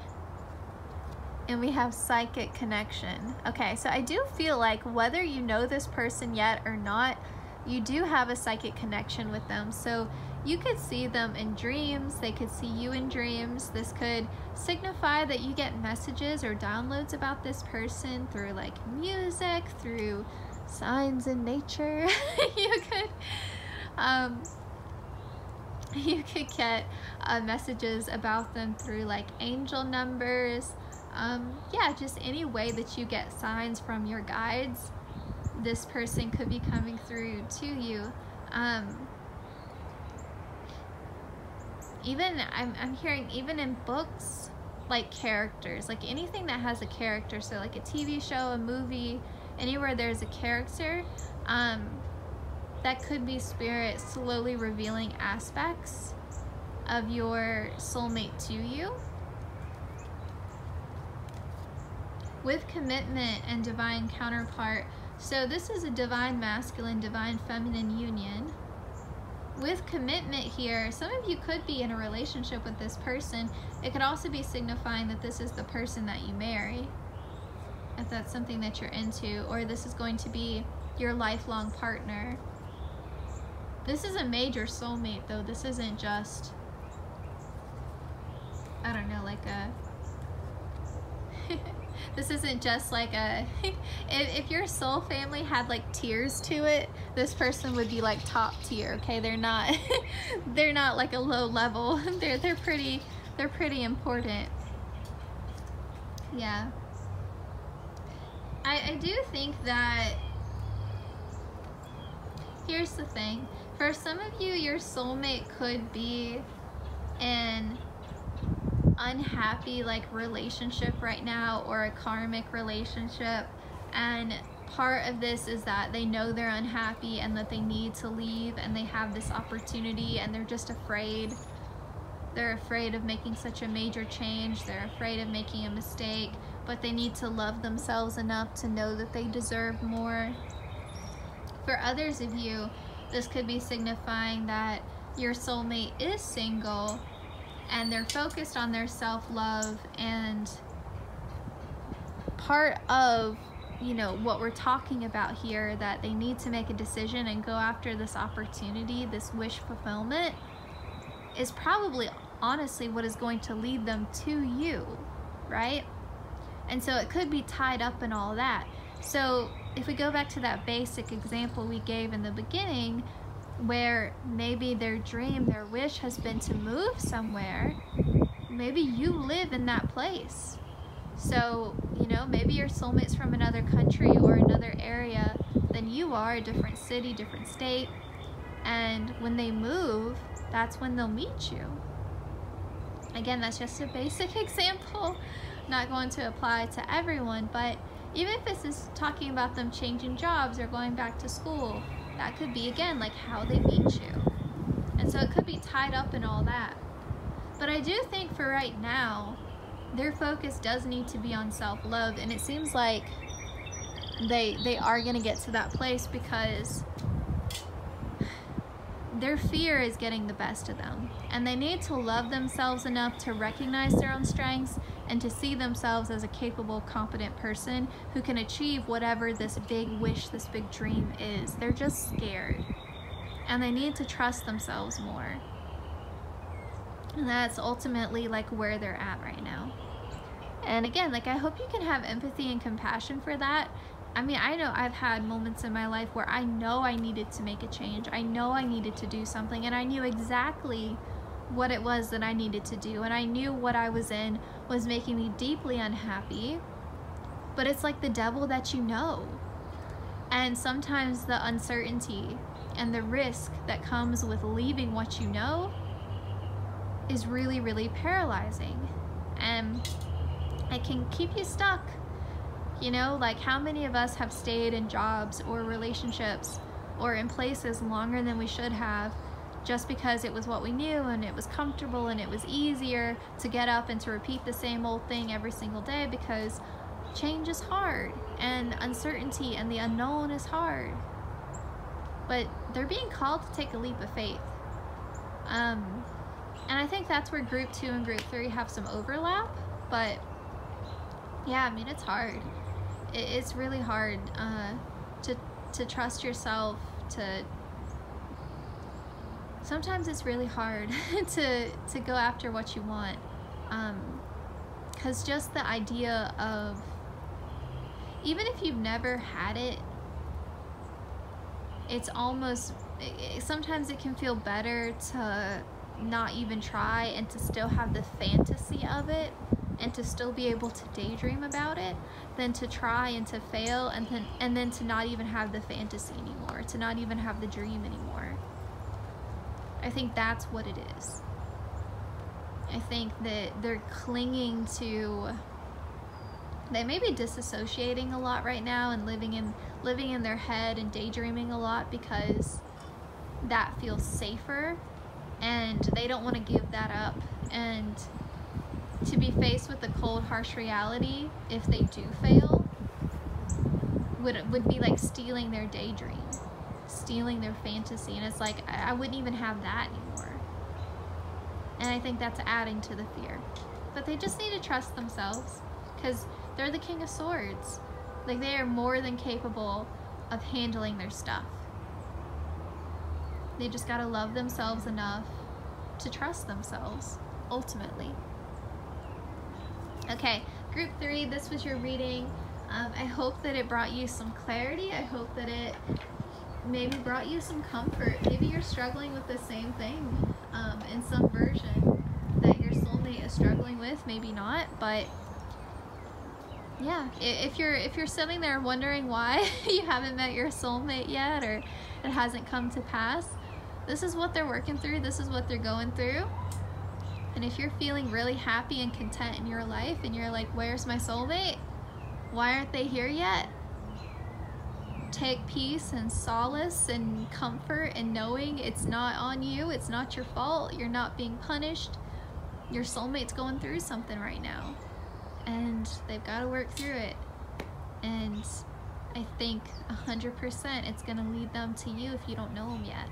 And we have psychic connection. Okay, so I do feel like whether you know this person yet or not, you do have a psychic connection with them. So you could see them in dreams. They could see you in dreams. This could signify that you get messages or downloads about this person through like music, through signs in nature. You could get messages about them through like angel numbers. Yeah, just any way that you get signs from your guides, this person could be coming through to you. Even I'm hearing even in books, like characters, like anything that has a character, so like a TV show, a movie, anywhere there's a character, that could be Spirit slowly revealing aspects of your soulmate to you. With commitment and divine counterpart, so this is a divine masculine, divine feminine union. With commitment here, some of you could be in a relationship with this person. It could also be signifying that this is the person that you marry, if that's something that you're into, or this is going to be your lifelong partner. This is a major soulmate though. This isn't just, I don't know, like a this isn't just like a if your soul family had like tiers to it, this person would be like top tier. Okay, they're not they're not like a low level. They're pretty important. Yeah, I do think that, here's the thing, for some of you, your soulmate could be in unhappy like relationship right now, or a karmic relationship, and part of this is that they know they're unhappy and that they need to leave, and they have this opportunity and they're just afraid. They're afraid of making such a major change. They're afraid of making a mistake, but they need to love themselves enough to know that they deserve more. For others of you, this could be signifying that your soulmate is single and they're focused on their self-love, and part of, you know, what we're talking about here, that they need to make a decision and go after this opportunity, this wish fulfillment, is probably honestly what is going to lead them to you, right? And so it could be tied up in all that. So if we go back to that basic example we gave in the beginning, where maybe their dream, their wish has been to move somewhere, maybe you live in that place. So, you know, maybe your soulmate's from another country or another area than you are, a different city, different state, and when they move, that's when they'll meet you. Again, that's just a basic example, not going to apply to everyone, but even if this is talking about them changing jobs or going back to school, that could be, again, like how they meet you. And so it could be tied up in all that. But I do think for right now, their focus does need to be on self-love, and it seems like they are going to get to that place because their fear is getting the best of them, and they need to love themselves enough to recognize their own strengths and to see themselves as a capable, competent person who can achieve whatever this big wish, this big dream is. They're just scared, and they need to trust themselves more. And that's ultimately like where they're at right now. And again, like, I hope you can have empathy and compassion for that. I mean, I know I've had moments in my life where I know I needed to make a change. I know I needed to do something, and I knew exactly what it was that I needed to do, and I knew what I was in was making me deeply unhappy. But it's like the devil that you know. And sometimes the uncertainty and the risk that comes with leaving what you know is really, really paralyzing. And it can keep you stuck. You know, like, how many of us have stayed in jobs or relationships or in places longer than we should have just because it was what we knew and it was comfortable and it was easier to get up and to repeat the same old thing every single day, because change is hard and uncertainty and the unknown is hard. But they're being called to take a leap of faith. And I think that's where group 2 and group 3 have some overlap. But yeah, I mean, it's hard. It's really hard to trust yourself. Sometimes it's really hard to go after what you want, because just the idea of, even if you've never had it, it's almost, sometimes it can feel better to not even try and to still have the fantasy of it and to still be able to daydream about it than to try and to fail and then to not even have the fantasy anymore, to not even have the dream anymore. I think that's what it is. I think that they're clinging to, they may be disassociating a lot right now and living in their head and daydreaming a lot because that feels safer, and they don't want to give that up. And to be faced with the cold, harsh reality, if they do fail, would be like stealing their daydream, stealing their fantasy. And it's like, I wouldn't even have that anymore. And I think that's adding to the fear. But they just need to trust themselves, because they're the King of Swords. Like, they are more than capable of handling their stuff. They just gotta love themselves enough to trust themselves, ultimately. Okay, group 3, this was your reading. I hope that it brought you some clarity. I hope that it maybe brought you some comfort. Maybe you're struggling with the same thing in some version that your soulmate is struggling with, maybe not, but yeah, if you're sitting there wondering why you haven't met your soulmate yet, or it hasn't come to pass, this is what they're working through, this is what they're going through. And if you're feeling really happy and content in your life and you're like, where's my soulmate? Why aren't they here yet? Take peace and solace and comfort in knowing it's not on you, it's not your fault, you're not being punished. Your soulmate's going through something right now, and they've got to work through it. And I think 100% it's going to lead them to you if you don't know them yet.